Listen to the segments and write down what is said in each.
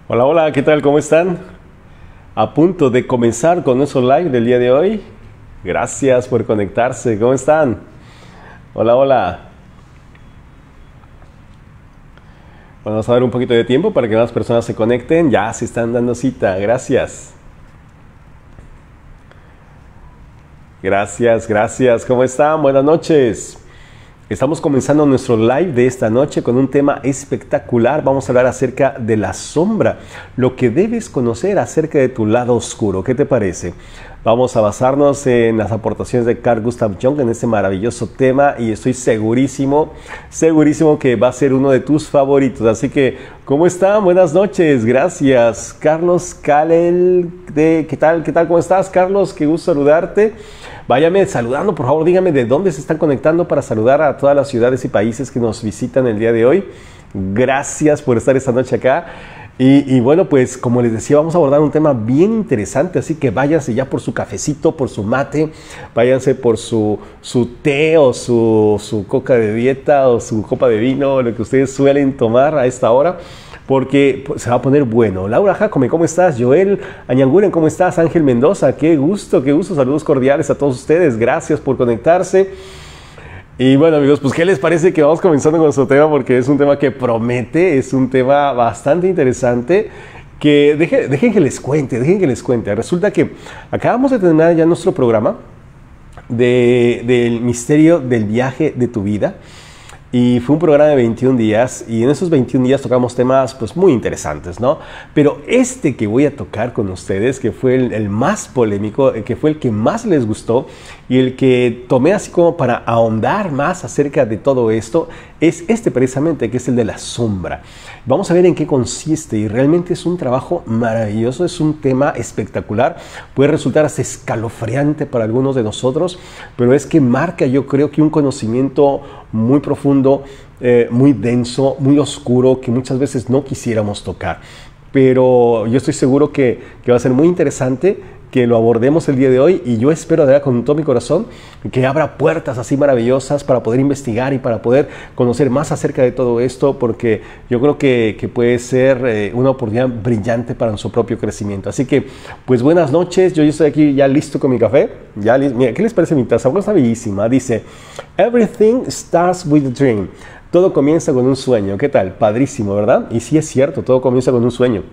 Hola, hola, ¿qué tal? ¿Cómo están? A punto de comenzar con nuestro live del día de hoy. Gracias por conectarse. ¿Cómo están? Hola, hola. Bueno, vamos a dar un poquito de tiempo para que más personas se conecten. Ya se están dando cita. Gracias. Gracias, gracias. ¿Cómo están? Buenas noches. Estamos comenzando nuestro live de esta noche con un tema espectacular. Vamos a hablar acerca de la sombra, lo que debes conocer acerca de tu lado oscuro. ¿Qué te parece? Vamos a basarnos en las aportaciones de Carl Gustav Jung en este maravilloso tema y estoy segurísimo que va a ser uno de tus favoritos. Así que, ¿cómo están? Buenas noches, gracias. Carlos Kalel, ¿qué tal? ¿Cómo estás, Carlos? Qué gusto saludarte. Váyame saludando, por favor, dígame de dónde se están conectando para saludar a todas las ciudades y países que nos visitan el día de hoy. Gracias por estar esta noche acá. Y bueno, pues como les decía, vamos a abordar un tema bien interesante, así que váyanse ya por su cafecito, por su mate, váyanse por su té o su coca de dieta o su copa de vino, lo que ustedes suelen tomar a esta hora, porque se va a poner bueno. Laura Jacome, ¿cómo estás? Joel Añanguren, ¿cómo estás? Ángel Mendoza, qué gusto, saludos cordiales a todos ustedes, gracias por conectarse. Y bueno, amigos, pues ¿qué les parece que vamos comenzando con nuestro tema? Porque es un tema que promete, es un tema bastante interesante, que dejen que les cuente. Resulta que acabamos de terminar ya nuestro programa del misterio del viaje de tu vida. Y fue un programa de 21 días y en esos 21 días tocamos temas pues muy interesantes, ¿no? Pero este que voy a tocar con ustedes, que fue el más polémico, que fue el que más les gustó y el que tomé así como para ahondar más acerca de todo esto, es este precisamente, que es el de la sombra. Vamos a ver en qué consiste y realmente es un trabajo maravilloso, es un tema espectacular, puede resultar hasta escalofriante para algunos de nosotros, pero es que marca, yo creo, que un conocimiento muy profundo, muy denso, muy oscuro, que muchas veces no quisiéramos tocar. Pero yo estoy seguro que va a ser muy interesante que lo abordemos el día de hoy y yo espero de verdad con todo mi corazón que abra puertas así maravillosas para poder investigar y para poder conocer más acerca de todo esto, porque yo creo que puede ser una oportunidad brillante para nuestro propio crecimiento. Así que, pues buenas noches, yo estoy aquí ya listo con mi café. Mira, ¿qué les parece mi taza? Bueno, está bellísima. Dice, everything starts with a dream. Todo comienza con un sueño. ¿Qué tal? Padrísimo, ¿verdad? Y sí es cierto, todo comienza con un sueño.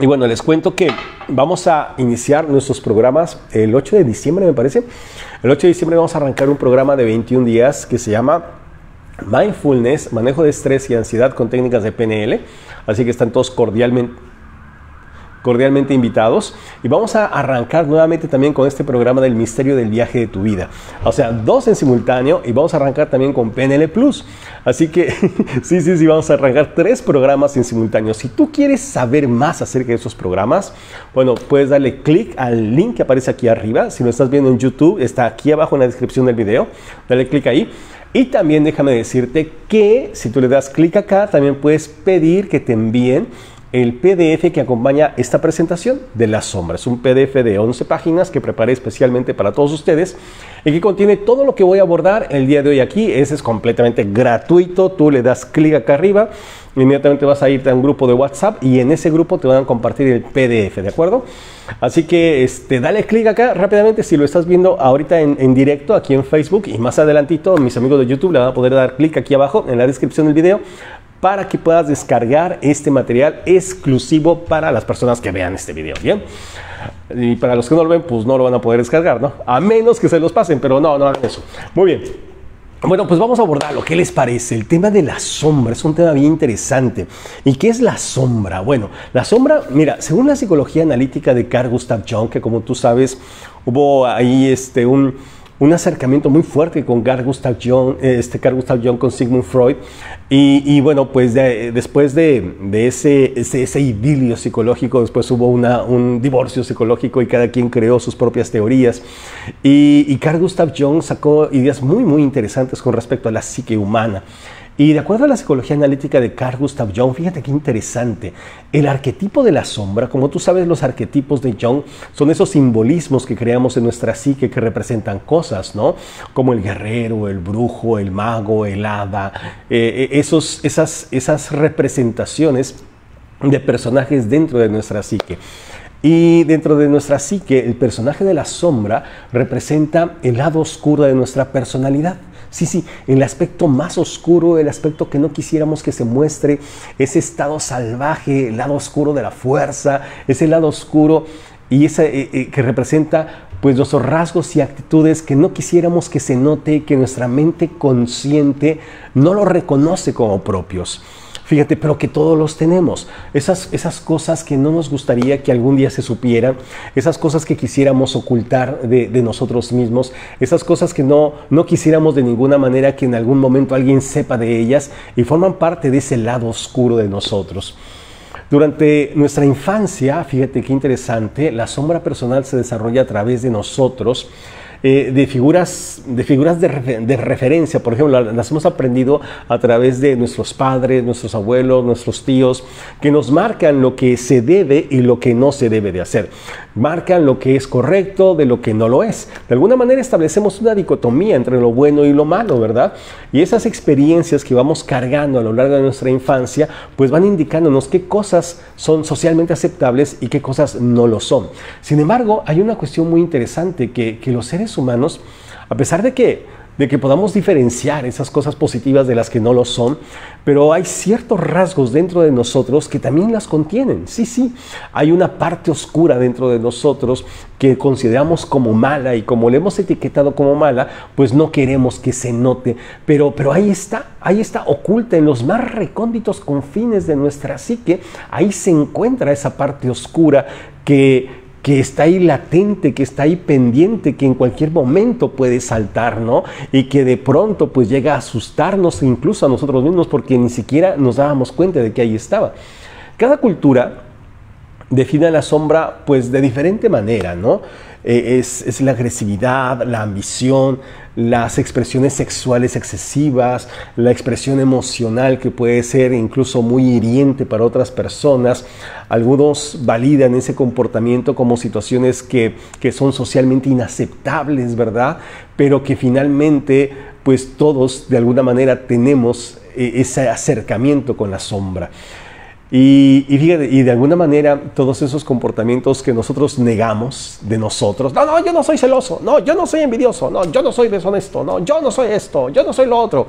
Y bueno, les cuento que vamos a iniciar nuestros programas el 8 de diciembre, me parece. El 8 de diciembre vamos a arrancar un programa de 21 días que se llama Mindfulness, manejo de estrés y ansiedad con técnicas de PNL. Así que están todos cordialmente invitados y vamos a arrancar nuevamente también con este programa del misterio del viaje de tu vida, o sea, 2 en simultáneo, y vamos a arrancar también con PNL Plus, así que sí, vamos a arrancar 3 programas en simultáneo. Si tú quieres saber más acerca de esos programas, bueno, puedes darle clic al link que aparece aquí arriba. Si lo estás viendo en YouTube, está aquí abajo en la descripción del video, dale clic ahí. Y también déjame decirte que si tú le das clic acá, también puedes pedir que te envíen el PDF que acompaña esta presentación de la sombra. Es un PDF de 11 páginas que preparé especialmente para todos ustedes y que contiene todo lo que voy a abordar el día de hoy aquí. Ese es completamente gratuito. Tú le das clic acá arriba, inmediatamente vas a irte a un grupo de WhatsApp y en ese grupo te van a compartir el PDF, ¿de acuerdo? Así que dale clic acá rápidamente. Si lo estás viendo ahorita en directo aquí en Facebook, y más adelantito mis amigos de YouTube le van a poder dar clic aquí abajo en la descripción del video para que puedas descargar este material exclusivo para las personas que vean este video, ¿bien? Y para los que no lo ven, pues no lo van a poder descargar, ¿no? A menos que se los pasen, pero no hagan eso. Muy bien. Bueno, pues vamos a abordarlo. ¿Qué les parece? El tema de la sombra es un tema bien interesante. ¿Y qué es la sombra? Bueno, la sombra, mira, según la psicología analítica de Carl Gustav Jung, que como tú sabes, hubo ahí un acercamiento muy fuerte con Carl Gustav Jung con Sigmund Freud. Y bueno, pues después de ese idilio psicológico, después hubo un divorcio psicológico y cada quien creó sus propias teorías. Y Carl Gustav Jung sacó ideas muy, muy interesantes con respecto a la psique humana. Y de acuerdo a la psicología analítica de Carl Gustav Jung, fíjate qué interesante, el arquetipo de la sombra, como tú sabes, los arquetipos de Jung son esos simbolismos que creamos en nuestra psique que representan cosas, ¿no? Como el guerrero, el brujo, el mago, el hada, esas representaciones de personajes dentro de nuestra psique. Y dentro de nuestra psique, el personaje de la sombra representa el lado oscuro de nuestra personalidad. Sí, el aspecto más oscuro, el aspecto que no quisiéramos que se muestre, ese estado salvaje, el lado oscuro de la fuerza, ese lado oscuro y ese que representa pues nuestros rasgos y actitudes que no quisiéramos que se note, que nuestra mente consciente no lo reconoce como propios. Fíjate, pero que todos los tenemos. Esas cosas que no nos gustaría que algún día se supieran, esas cosas que quisiéramos ocultar de nosotros mismos, esas cosas que no quisiéramos de ninguna manera que en algún momento alguien sepa de ellas y forman parte de ese lado oscuro de nosotros. Durante nuestra infancia, fíjate qué interesante, la sombra personal se desarrolla a través de nosotros, de figuras de referencia. Por ejemplo, las hemos aprendido a través de nuestros padres, nuestros abuelos, nuestros tíos, que nos marcan lo que se debe y lo que no se debe de hacer. Marcan lo que es correcto de lo que no lo es. De alguna manera establecemos una dicotomía entre lo bueno y lo malo, ¿verdad? Y esas experiencias que vamos cargando a lo largo de nuestra infancia, pues van indicándonos qué cosas son socialmente aceptables y qué cosas no lo son. Sin embargo, hay una cuestión muy interesante que los seres humanos, a pesar de que podamos diferenciar esas cosas positivas de las que no lo son, pero hay ciertos rasgos dentro de nosotros que también las contienen. Sí, hay una parte oscura dentro de nosotros que consideramos como mala y como le hemos etiquetado como mala, pues no queremos que se note, pero ahí está oculta en los más recónditos confines de nuestra psique. Ahí se encuentra esa parte oscura que está ahí latente, que está ahí pendiente, que en cualquier momento puede saltar, ¿no? Y que de pronto pues llega a asustarnos incluso a nosotros mismos porque ni siquiera nos dábamos cuenta de que ahí estaba. Cada cultura define la sombra pues de diferente manera, ¿no? Es la agresividad, la ambición, las expresiones sexuales excesivas, la expresión emocional que puede ser incluso muy hiriente para otras personas. Algunos validan ese comportamiento como situaciones que son socialmente inaceptables, ¿verdad? Pero que finalmente pues todos de alguna manera tenemos ese acercamiento con la sombra. Y fíjate, y de alguna manera todos esos comportamientos que nosotros negamos de nosotros, no, yo no soy celoso, no, yo no soy envidioso, no, yo no soy deshonesto, no, yo no soy esto, yo no soy lo otro.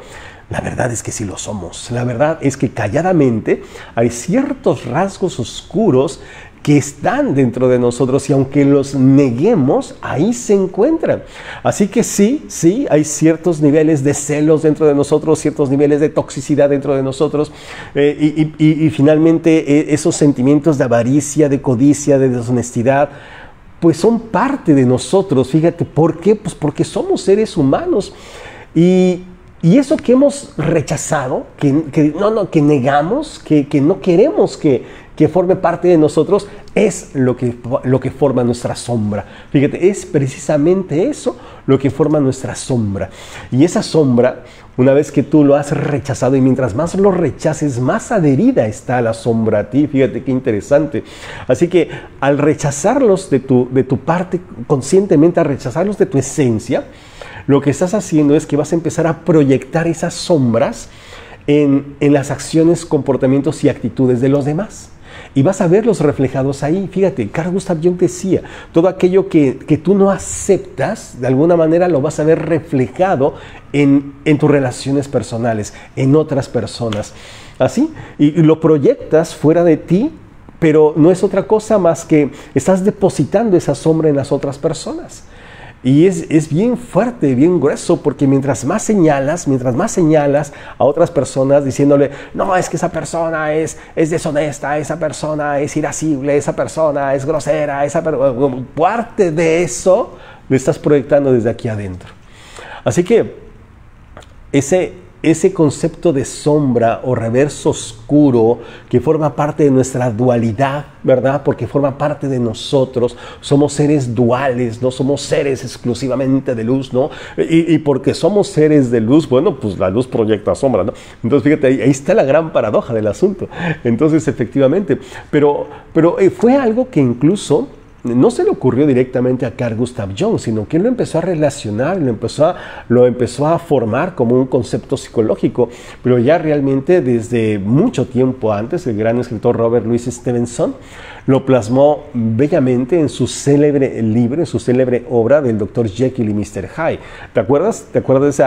La verdad es que sí lo somos. La verdad es que calladamente hay ciertos rasgos oscuros que están dentro de nosotros y aunque los neguemos, ahí se encuentran. Así que sí, hay ciertos niveles de celos dentro de nosotros, ciertos niveles de toxicidad dentro de nosotros y finalmente esos sentimientos de avaricia, de codicia, de deshonestidad, pues son parte de nosotros. Fíjate, ¿por qué? Pues porque somos seres humanos y eso que hemos rechazado, que negamos, que no queremos que forme parte de nosotros, es lo que forma nuestra sombra. Fíjate, es precisamente eso lo que forma nuestra sombra. Y esa sombra, una vez que tú lo has rechazado, y mientras más lo rechaces, más adherida está la sombra a ti. Fíjate qué interesante. Así que al rechazarlos de tu parte conscientemente, al rechazarlos de tu esencia, lo que estás haciendo es que vas a empezar a proyectar esas sombras en las acciones, comportamientos y actitudes de los demás. Y vas a verlos reflejados ahí. Fíjate, Carl Gustav Jung decía, todo aquello que tú no aceptas, de alguna manera lo vas a ver reflejado en tus relaciones personales, en otras personas. Así, y lo proyectas fuera de ti, pero no es otra cosa más que estás depositando esa sombra en las otras personas. Y es bien fuerte, bien grueso, porque mientras más señalas a otras personas diciéndole, no, es que esa persona es deshonesta, esa persona es irascible, esa persona es grosera, parte de eso lo estás proyectando desde aquí adentro. Así que ese ese concepto de sombra o reverso oscuro que forma parte de nuestra dualidad, ¿verdad? Porque forma parte de nosotros. Somos seres duales, no somos seres exclusivamente de luz, ¿no? Y porque somos seres de luz, bueno, pues la luz proyecta sombra, ¿no? Entonces, fíjate, ahí está la gran paradoja del asunto. Entonces, efectivamente, pero fue algo que incluso no se le ocurrió directamente a Carl Gustav Jung, sino que él lo empezó a relacionar, lo empezó a formar como un concepto psicológico, pero ya realmente desde mucho tiempo antes, el gran escritor Robert Louis Stevenson lo plasmó bellamente en su célebre libro, en su célebre obra del Dr. Jekyll y Mr. Hyde. ¿Te acuerdas? ¿Te acuerdas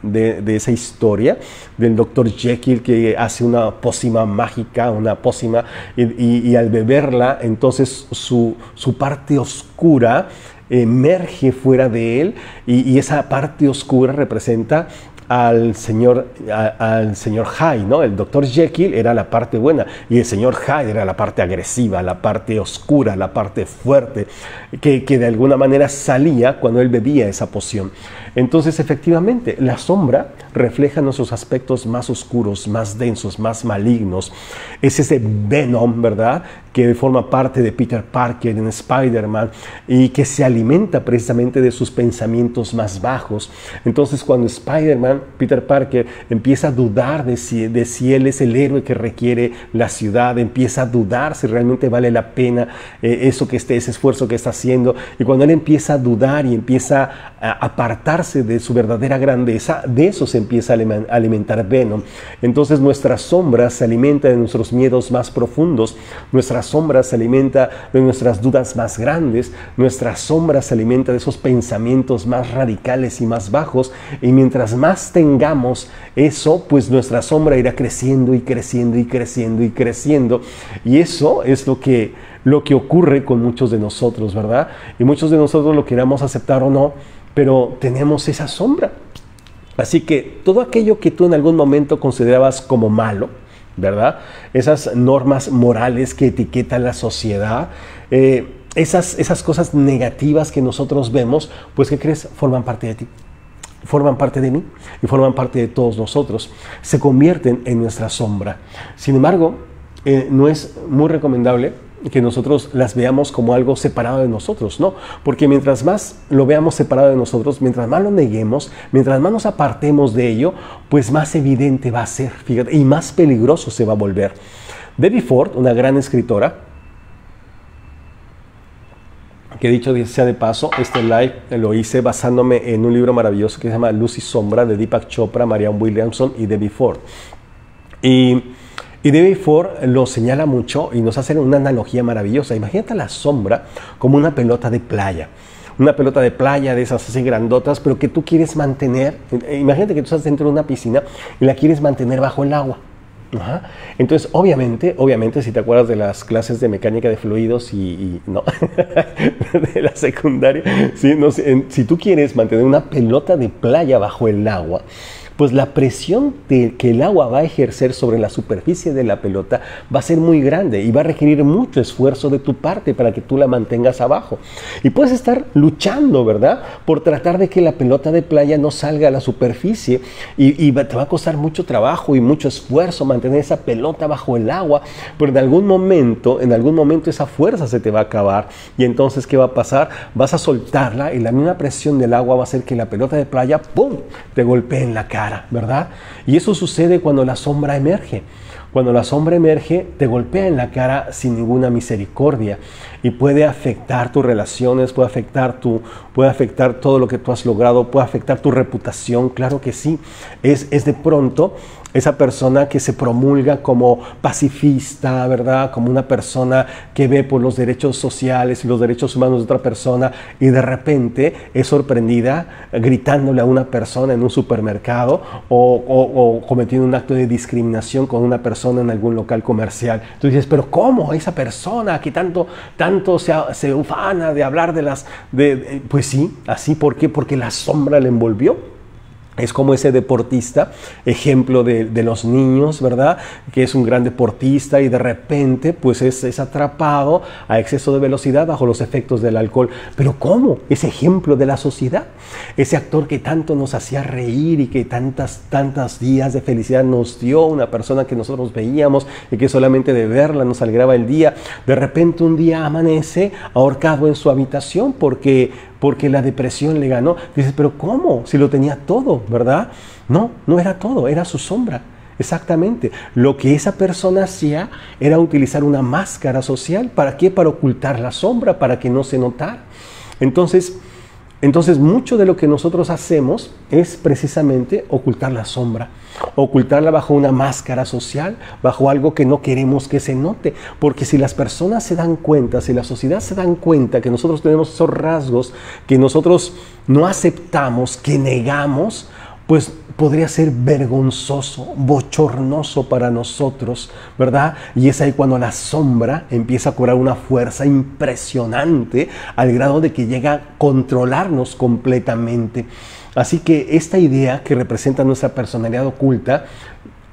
de esa historia del Dr. Jekyll que hace una pócima mágica, una pócima, y al beberla, entonces su parte oscura emerge fuera de él, y esa parte oscura representa al señor Hyde, ¿no? El Dr. Jekyll era la parte buena y el señor Hyde era la parte agresiva, la parte oscura, la parte fuerte, que de alguna manera salía cuando él bebía esa poción. Entonces, efectivamente, la sombra refleja nuestros aspectos más oscuros, más densos, más malignos. Es ese Venom, ¿verdad?, que forma parte de Peter Parker en Spider-Man y que se alimenta precisamente de sus pensamientos más bajos. Entonces, cuando Peter Parker, empieza a dudar de si él es el héroe que requiere la ciudad, empieza a dudar si realmente vale la pena ese esfuerzo que está haciendo, y cuando él empieza a dudar y empieza a apartarse de su verdadera grandeza, de eso se empieza a alimentar Venom. Entonces nuestra sombra se alimenta de nuestros miedos más profundos, nuestra sombra se alimenta de nuestras dudas más grandes, nuestra sombra se alimenta de esos pensamientos más radicales y más bajos, y mientras más tengamos eso, pues nuestra sombra irá creciendo y creciendo y creciendo y creciendo, y eso es lo que ocurre con muchos de nosotros, ¿verdad? Y muchos de nosotros lo queramos aceptar o no, pero tenemos esa sombra. Así que todo aquello que tú en algún momento considerabas como malo, ¿verdad? Esas normas morales que etiqueta la sociedad, esas cosas negativas que nosotros vemos, pues ¿qué crees? Forman parte de ti, forman parte de mí y forman parte de todos nosotros. Se convierten en nuestra sombra. Sin embargo, no es muy recomendable que nosotros las veamos como algo separado de nosotros, ¿no? Porque mientras más lo veamos separado de nosotros, mientras más lo neguemos, mientras más nos apartemos de ello, pues más evidente va a ser, fíjate, y más peligroso se va a volver. Debbie Ford, una gran escritora, que dicho sea de paso, este live lo hice basándome en un libro maravilloso que se llama Luz y Sombra, de Deepak Chopra, Marianne Williamson y Debbie Ford. Y Debbie Ford lo señala mucho y nos hace una analogía maravillosa. Imagínate la sombra como una pelota de playa. Una pelota de playa de esas así grandotas, pero que tú quieres mantener. Imagínate que tú estás dentro de una piscina y la quieres mantener bajo el agua. Ajá. Entonces, obviamente, si te acuerdas de las clases de mecánica de fluidos no, de la secundaria, ¿sí? No, si tú quieres mantener una pelota de playa bajo el agua, pues la presión que el agua va a ejercer sobre la superficie de la pelota va a ser muy grande y va a requerir mucho esfuerzo de tu parte para que tú la mantengas abajo. Y puedes estar luchando, ¿verdad?, por tratar de que la pelota de playa no salga a la superficie y te va a costar mucho trabajo y mucho esfuerzo mantener esa pelota bajo el agua, pero en algún momento esa fuerza se te va a acabar y entonces ¿qué va a pasar? Vas a soltarla y la misma presión del agua va a hacer que la pelota de playa, ¡pum!, te golpee en la cara, ¿verdad? Y eso sucede cuando la sombra emerge. Cuando la sombra emerge, te golpea en la cara sin ninguna misericordia y puede afectar tus relaciones, puede afectar todo lo que tú has logrado, puede afectar tu reputación, claro que sí. Es de pronto esa persona que se promulga como pacifista, ¿verdad?, como una persona que ve por los derechos sociales y los derechos humanos de otra persona, y de repente es sorprendida gritándole a una persona en un supermercado o cometiendo un acto de discriminación con una persona en algún local comercial. Tú dices, pero ¿cómo? Esa persona que tanto se ufana de hablar pues sí, así, ¿por qué? Porque la sombra le envolvió. Es como ese deportista, ejemplo de los niños, ¿verdad? Que es un gran deportista y de repente pues es atrapado a exceso de velocidad bajo los efectos del alcohol. Pero ¿cómo? Es ejemplo de la sociedad. Ese actor que tanto nos hacía reír y que tantos días de felicidad nos dio, una persona que nosotros veíamos y que solamente de verla nos alegraba el día, de repente un día amanece ahorcado en su habitación porque la depresión le ganó. Dices, pero ¿cómo? Si lo tenía todo, ¿verdad? No, no era todo, era su sombra. Exactamente. Lo que esa persona hacía era utilizar una máscara social. ¿Para qué? Para ocultar la sombra, para que no se notara. Entonces mucho de lo que nosotros hacemos es precisamente ocultar la sombra, ocultarla bajo una máscara social, bajo algo que no queremos que se note. Porque si las personas se dan cuenta, si la sociedad se dan cuenta que nosotros tenemos esos rasgos que nosotros no aceptamos, que negamos, pues podría ser vergonzoso, bochornoso para nosotros, ¿verdad? Y es ahí cuando la sombra empieza a cobrar una fuerza impresionante al grado de que llega a controlarnos completamente. Así que esta idea que representa nuestra personalidad oculta,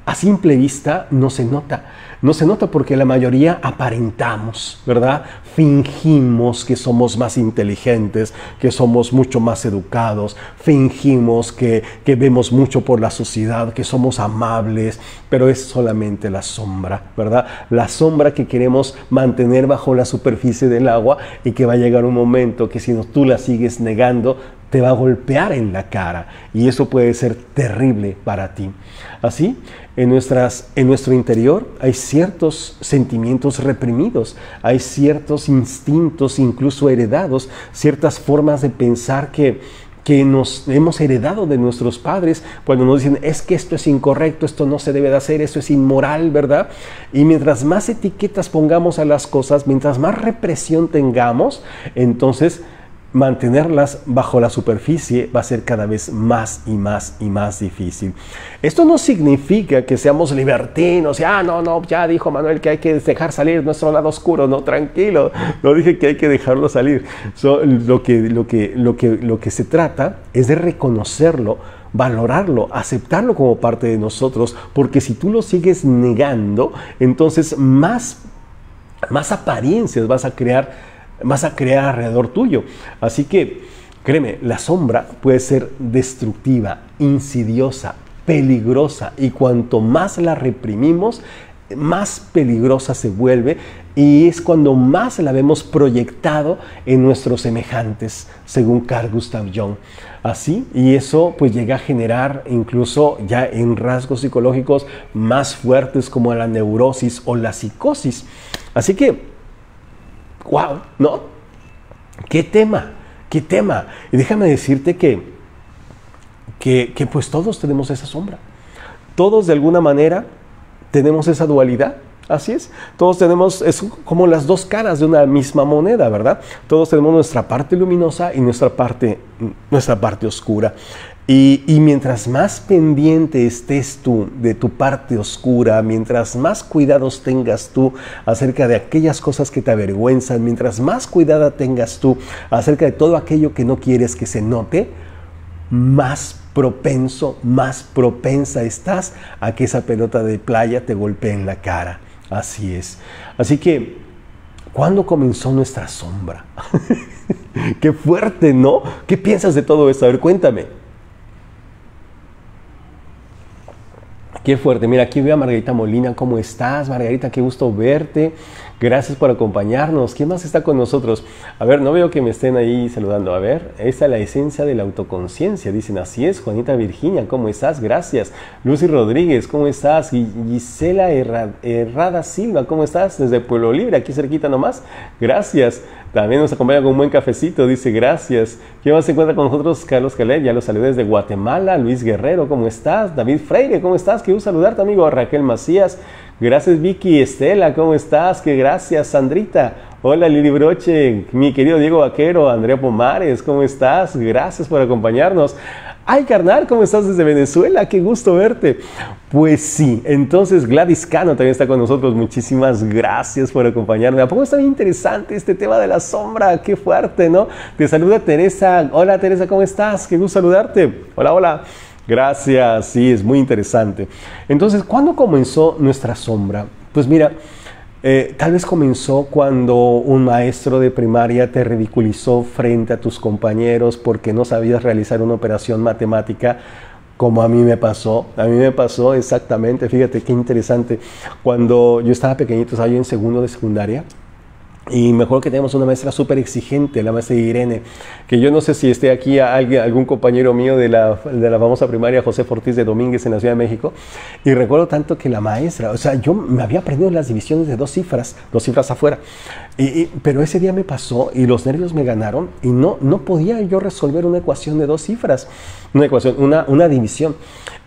a simple vista no se nota. No se nota porque la mayoría aparentamos, ¿verdad? Fingimos que somos más inteligentes, que somos mucho más educados, fingimos que vemos mucho por la sociedad, que somos amables, pero es solamente la sombra, ¿verdad? La sombra que queremos mantener bajo la superficie del agua y que va a llegar un momento que si tú la sigues negando, te va a golpear en la cara y eso puede ser terrible para ti. Así, en nuestro interior hay ciertos sentimientos reprimidos, hay ciertos instintos incluso heredados, ciertas formas de pensar que nos hemos heredado de nuestros padres cuando nos dicen es que esto es incorrecto, esto no se debe de hacer, esto es inmoral, ¿verdad? Y mientras más etiquetas pongamos a las cosas, mientras más represión tengamos, entonces mantenerlas bajo la superficie va a ser cada vez más y más y más difícil. Esto no significa que seamos libertinos y no, ya dijo Manuel que hay que dejar salir nuestro lado oscuro, no, tranquilo, no dije que hay que dejarlo salir. Lo que se trata es de reconocerlo, valorarlo, aceptarlo como parte de nosotros, porque si tú lo sigues negando, entonces más apariencias vas a crear alrededor tuyo. Así que, créeme, la sombra puede ser destructiva, insidiosa, peligrosa, y cuanto más la reprimimos, más peligrosa se vuelve, y es cuando más la vemos proyectado en nuestros semejantes, según Carl Gustav Jung. Así, y eso pues llega a generar incluso ya en rasgos psicológicos más fuertes como la neurosis o la psicosis. Así que ¡wow! ¿No? ¡Qué tema! ¡Qué tema! Y déjame decirte que pues todos tenemos esa sombra. Todos de alguna manera tenemos esa dualidad. Así es. Todos tenemos, es como las dos caras de una misma moneda, ¿verdad? Todos tenemos nuestra parte luminosa y nuestra parte oscura. Y mientras más pendiente estés tú de tu parte oscura, mientras más cuidados tengas tú acerca de aquellas cosas que te avergüenzan, mientras más cuidado tengas tú acerca de todo aquello que no quieres que se note, más propensa estás a que esa pelota de playa te golpee en la cara. Así es. Así que, ¿cuándo comenzó nuestra sombra? ¡Qué fuerte!, ¿no? ¿Qué piensas de todo esto? A ver, cuéntame. Qué fuerte. Mira, aquí veo a Margarita Molina. ¿Cómo estás, Margarita? Qué gusto verte. Gracias por acompañarnos. ¿Quién más está con nosotros? A ver, no veo que me estén ahí saludando. A ver, esta es la esencia de la autoconciencia. Dicen, así es. Juanita Virginia, ¿cómo estás? Gracias. Lucy Rodríguez, ¿cómo estás? Gisela Herrada Silva, ¿cómo estás? Desde Pueblo Libre, aquí cerquita nomás. Gracias. También nos acompaña con un buen cafecito, dice gracias. ¿Quién más se encuentra con nosotros? Carlos Caleb, ya lo saludé desde Guatemala. Luis Guerrero, ¿cómo estás? David Freire, ¿cómo estás? Qué gusto saludarte, amigo. Raquel Macías, gracias. Vicky Estela, ¿cómo estás? Qué gracias. Sandrita, hola. Lili Broche, mi querido Diego Vaquero, Andrea Pomares, ¿cómo estás? Gracias por acompañarnos. Ay, carnal, ¿cómo estás desde Venezuela? Qué gusto verte. Pues sí, entonces Gladys Cano también está con nosotros. Muchísimas gracias por acompañarme. ¿A poco está bien interesante este tema de la sombra? Qué fuerte, ¿no? Te saluda Teresa. Hola, Teresa, ¿cómo estás? Qué gusto saludarte. Hola, hola. Gracias, sí, es muy interesante. Entonces, ¿cuándo comenzó nuestra sombra? Pues mira, tal vez comenzó cuando un maestro de primaria te ridiculizó frente a tus compañeros porque no sabías realizar una operación matemática, como a mí me pasó. A mí me pasó exactamente, fíjate qué interesante. Cuando yo estaba pequeñito, estaba yo en segundo de secundaria, y me acuerdo que teníamos una maestra súper exigente, la maestra Irene, que yo no sé si esté aquí algún compañero mío de la famosa primaria José Ortiz de Domínguez en la Ciudad de México, y recuerdo tanto que la maestra, o sea, yo me había aprendido las divisiones de dos cifras afuera, pero ese día me pasó y los nervios me ganaron y no podía yo resolver una ecuación de dos cifras, una división,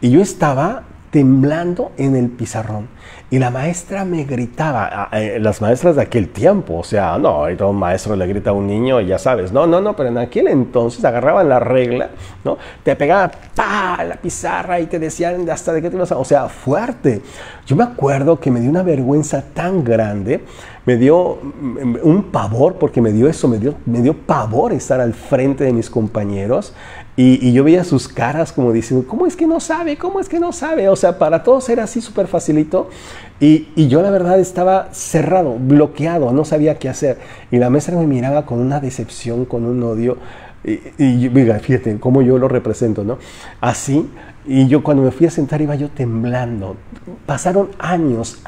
y yo estaba temblando en el pizarrón. Y la maestra me gritaba, las maestras de aquel tiempo, o sea, no, ahorita un maestro le grita a un niño y ya sabes, no, pero en aquel entonces agarraban la regla, ¿no? Te pegaban ¡pa! La pizarra y te decían hasta de qué te ibas a... O sea, fuerte. Yo me acuerdo que me dio una vergüenza tan grande, me dio un pavor, porque me dio pavor estar al frente de mis compañeros. Y yo veía sus caras como diciendo, ¿cómo es que no sabe? ¿Cómo es que no sabe? O sea, para todos era así súper facilito. Y yo la verdad estaba cerrado, bloqueado, no sabía qué hacer. Y la maestra me miraba con una decepción, con un odio. Y mira, fíjate cómo yo lo represento, ¿no? Así. Y yo cuando me fui a sentar iba yo temblando. Pasaron años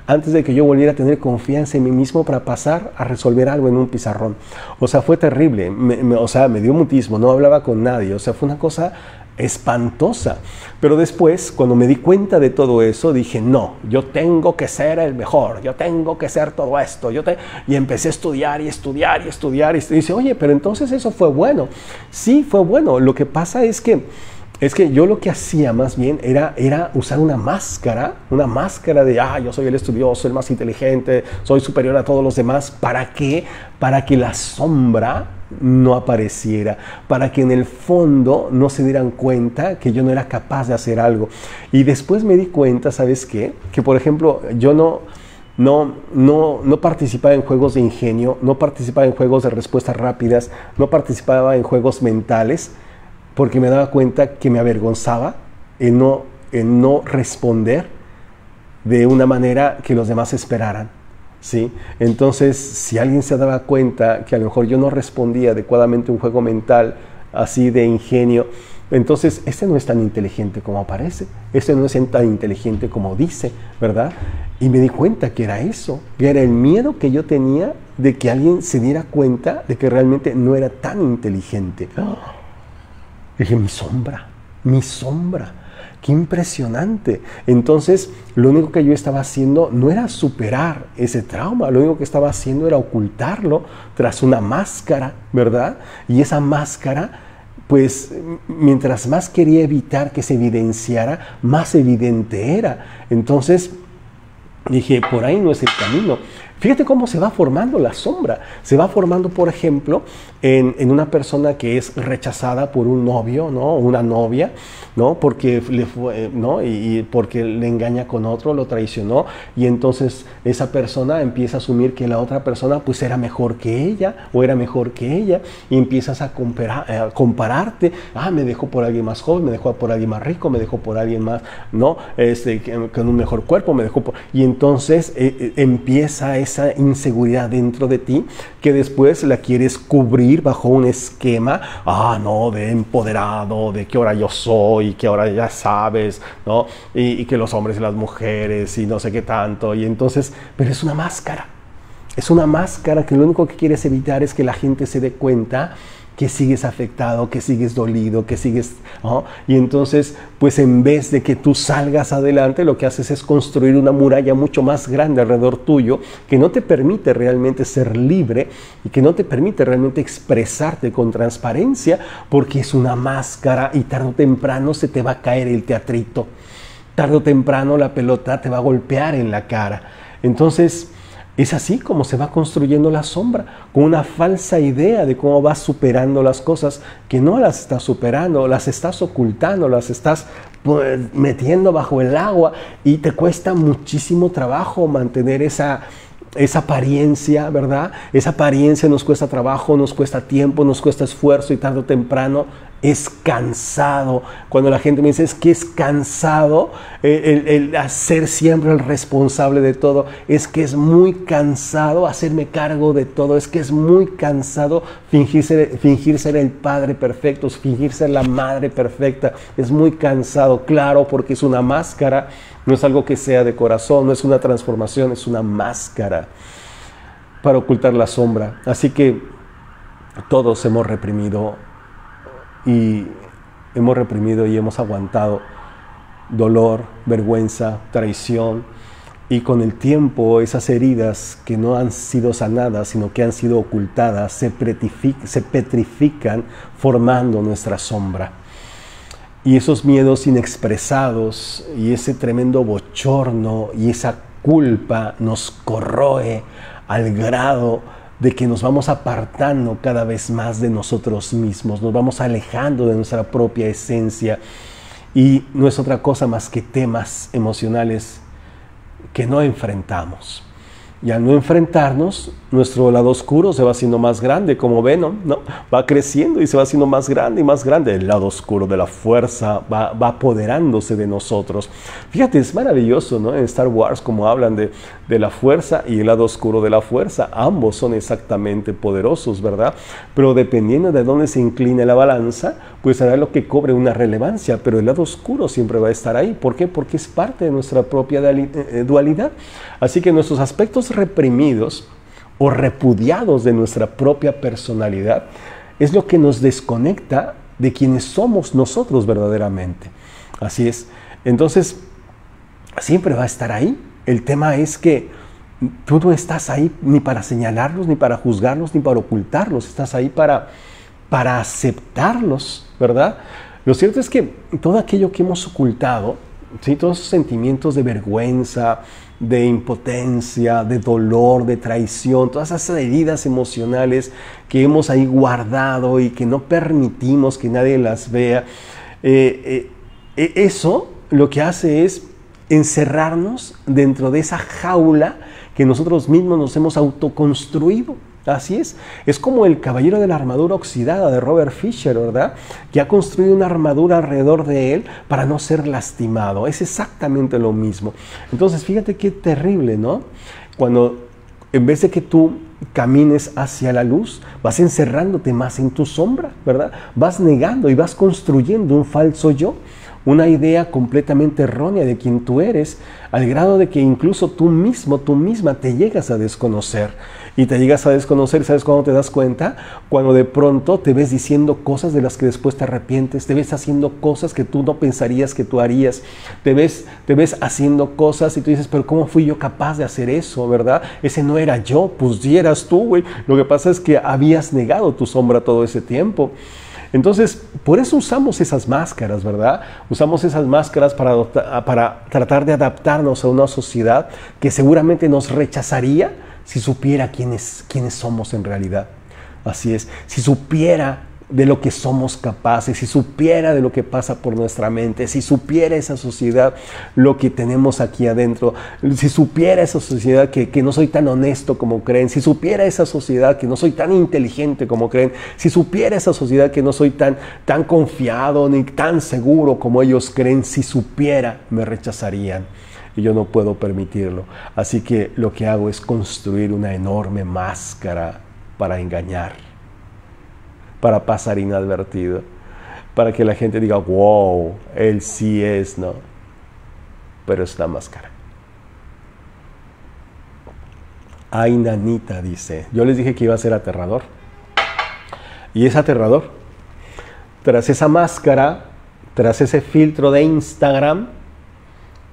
antes de que yo volviera a tener confianza en mí mismo para pasar a resolver algo en un pizarrón. O sea, fue terrible. O sea, me dio mutismo, no hablaba con nadie. O sea, fue una cosa espantosa. Pero después, cuando me di cuenta de todo eso, dije, no, yo tengo que ser el mejor, yo tengo que ser todo esto. Y empecé a estudiar y dice, oye, pero entonces eso fue bueno. Sí, fue bueno. Lo que pasa es que yo lo que hacía más bien era usar una máscara de, yo soy el estudioso, el más inteligente, soy superior a todos los demás. ¿Para qué? Para que la sombra no apareciera, para que en el fondo no se dieran cuenta que yo no era capaz de hacer algo. Y después me di cuenta, ¿sabes qué? Que por ejemplo, yo no participaba en juegos de ingenio, no participaba en juegos de respuestas rápidas, no participaba en juegos mentales, porque me daba cuenta que me avergonzaba en no responder de una manera que los demás esperaran, ¿sí? Entonces, si alguien se daba cuenta que a lo mejor yo no respondía adecuadamente a un juego mental así de ingenio, entonces este no es tan inteligente como parece, este no es tan inteligente como dice, ¿verdad? Y me di cuenta que era eso, que era el miedo que yo tenía de que alguien se diera cuenta de que realmente no era tan inteligente. Dije, mi sombra, qué impresionante. Entonces, lo único que yo estaba haciendo no era superar ese trauma, lo único que estaba haciendo era ocultarlo tras una máscara, ¿verdad? Y esa máscara, pues, mientras más quería evitar que se evidenciara, más evidente era. Entonces, dije, por ahí no es el camino. Fíjate cómo se va formando la sombra. Se va formando, por ejemplo, en una persona que es rechazada por un novio, ¿no? Una novia, ¿no? Porque y porque le engaña con otro, lo traicionó, y entonces esa persona empieza a asumir que la otra persona pues era mejor que ella o era mejor que ella, y empiezas a compararte. Me dejó por alguien más joven, me dejó por alguien más rico, me dejó por alguien más, ¿no? Con un mejor cuerpo, me dejó por... Y entonces empieza esa inseguridad dentro de ti, que después la quieres cubrir bajo un esquema, de empoderado, de que ahora yo soy, que ahora ya sabes, ¿no? Y que los hombres y las mujeres y no sé qué tanto, y entonces, pero es una máscara que lo único que quieres evitar es que la gente se dé cuenta que sigues afectado, que sigues dolido, que sigues, ¿no? Y entonces, pues en vez de que tú salgas adelante, lo que haces es construir una muralla mucho más grande alrededor tuyo, que no te permite realmente ser libre y que no te permite realmente expresarte con transparencia, porque es una máscara y tarde o temprano se te va a caer el teatrito. Tarde o temprano la pelota te va a golpear en la cara. Entonces, es así como se va construyendo la sombra, con una falsa idea de cómo vas superando las cosas, que no las estás superando, las estás ocultando, las estás metiendo bajo el agua, y te cuesta muchísimo trabajo mantener esa apariencia, ¿verdad? Esa apariencia nos cuesta trabajo, nos cuesta tiempo, nos cuesta esfuerzo, y tarde o temprano es cansado. Cuando la gente me dice, es que es cansado el hacer siempre el responsable de todo, es que es muy cansado hacerme cargo de todo, es que es muy cansado fingir ser el padre perfecto, fingir ser la madre perfecta, es muy cansado, claro, porque es una máscara, no es algo que sea de corazón, no es una transformación, es una máscara para ocultar la sombra. Así que todos hemos reprimido y hemos aguantado dolor, vergüenza, traición, y con el tiempo esas heridas que no han sido sanadas, sino que han sido ocultadas, se petrifican formando nuestra sombra. Y esos miedos inexpresados y ese tremendo bochorno y esa culpa nos corroe al grado de que nos vamos apartando cada vez más de nosotros mismos, nos vamos alejando de nuestra propia esencia, y no es otra cosa más que temas emocionales que no enfrentamos. Y al no enfrentarnos, nuestro lado oscuro se va haciendo más grande, como Venom, ¿no? Va creciendo y se va haciendo más grande y más grande. El lado oscuro de la fuerza va apoderándose de nosotros. Fíjate, es maravilloso, ¿no? En Star Wars, como hablan de la fuerza y el lado oscuro de la fuerza. Ambos son exactamente poderosos, ¿verdad? Pero dependiendo de dónde se incline la balanza, pues será lo que cobre una relevancia. Pero el lado oscuro siempre va a estar ahí. ¿Por qué? Porque es parte de nuestra propia dualidad. Así que nuestros aspectos reprimidos o repudiados de nuestra propia personalidad es lo que nos desconecta de quienes somos nosotros verdaderamente. Así es. Entonces, siempre va a estar ahí. El tema es que tú no estás ahí ni para señalarlos, ni para juzgarlos, ni para ocultarlos. Estás ahí para aceptarlos, ¿verdad? Lo cierto es que todo aquello que hemos ocultado, ¿sí? Todos esos sentimientos de vergüenza, de impotencia, de dolor, de traición, todas esas heridas emocionales que hemos ahí guardado y que no permitimos que nadie las vea, eso lo que hace es encerrarnos dentro de esa jaula que nosotros mismos nos hemos autoconstruido. Así es como el caballero de la armadura oxidada de Robert Fisher, ¿verdad? Que ha construido una armadura alrededor de él para no ser lastimado. Es exactamente lo mismo. Entonces, fíjate qué terrible, ¿no? Cuando en vez de que tú camines hacia la luz, vas encerrándote más en tu sombra, ¿verdad? Vas negando y vas construyendo un falso yo, una idea completamente errónea de quién tú eres, al grado de que incluso tú mismo, tú misma te llegas a desconocer. Y te llegas a desconocer, ¿sabes cuándo te das cuenta? Cuando de pronto te ves diciendo cosas de las que después te arrepientes, te ves haciendo cosas que tú no pensarías que tú harías, te ves haciendo cosas y tú dices, pero ¿cómo fui yo capaz de hacer eso, verdad? Ese no era yo, pues sí eras tú, güey. Lo que pasa es que habías negado tu sombra todo ese tiempo. Entonces, por eso usamos esas máscaras, ¿verdad? Usamos esas máscaras para tratar de adaptarnos a una sociedad que seguramente nos rechazaría si supiera quiénes somos en realidad. Así es, si supiera de lo que somos capaces, si supiera de lo que pasa por nuestra mente, si supiera esa sociedad lo que tenemos aquí adentro, si supiera esa sociedad que no soy tan honesto como creen, si supiera esa sociedad que no soy tan inteligente como creen, si supiera esa sociedad que no soy tan confiado ni tan seguro como ellos creen, si supiera, me rechazarían. Y yo no puedo permitirlo. Así que lo que hago es construir una enorme máscara para engañar, para pasar inadvertido, para que la gente diga, wow, él sí es, ¿no? Pero es una máscara. Ay, nanita, dice. Yo les dije que iba a ser aterrador. Y es aterrador. Tras esa máscara, tras ese filtro de Instagram,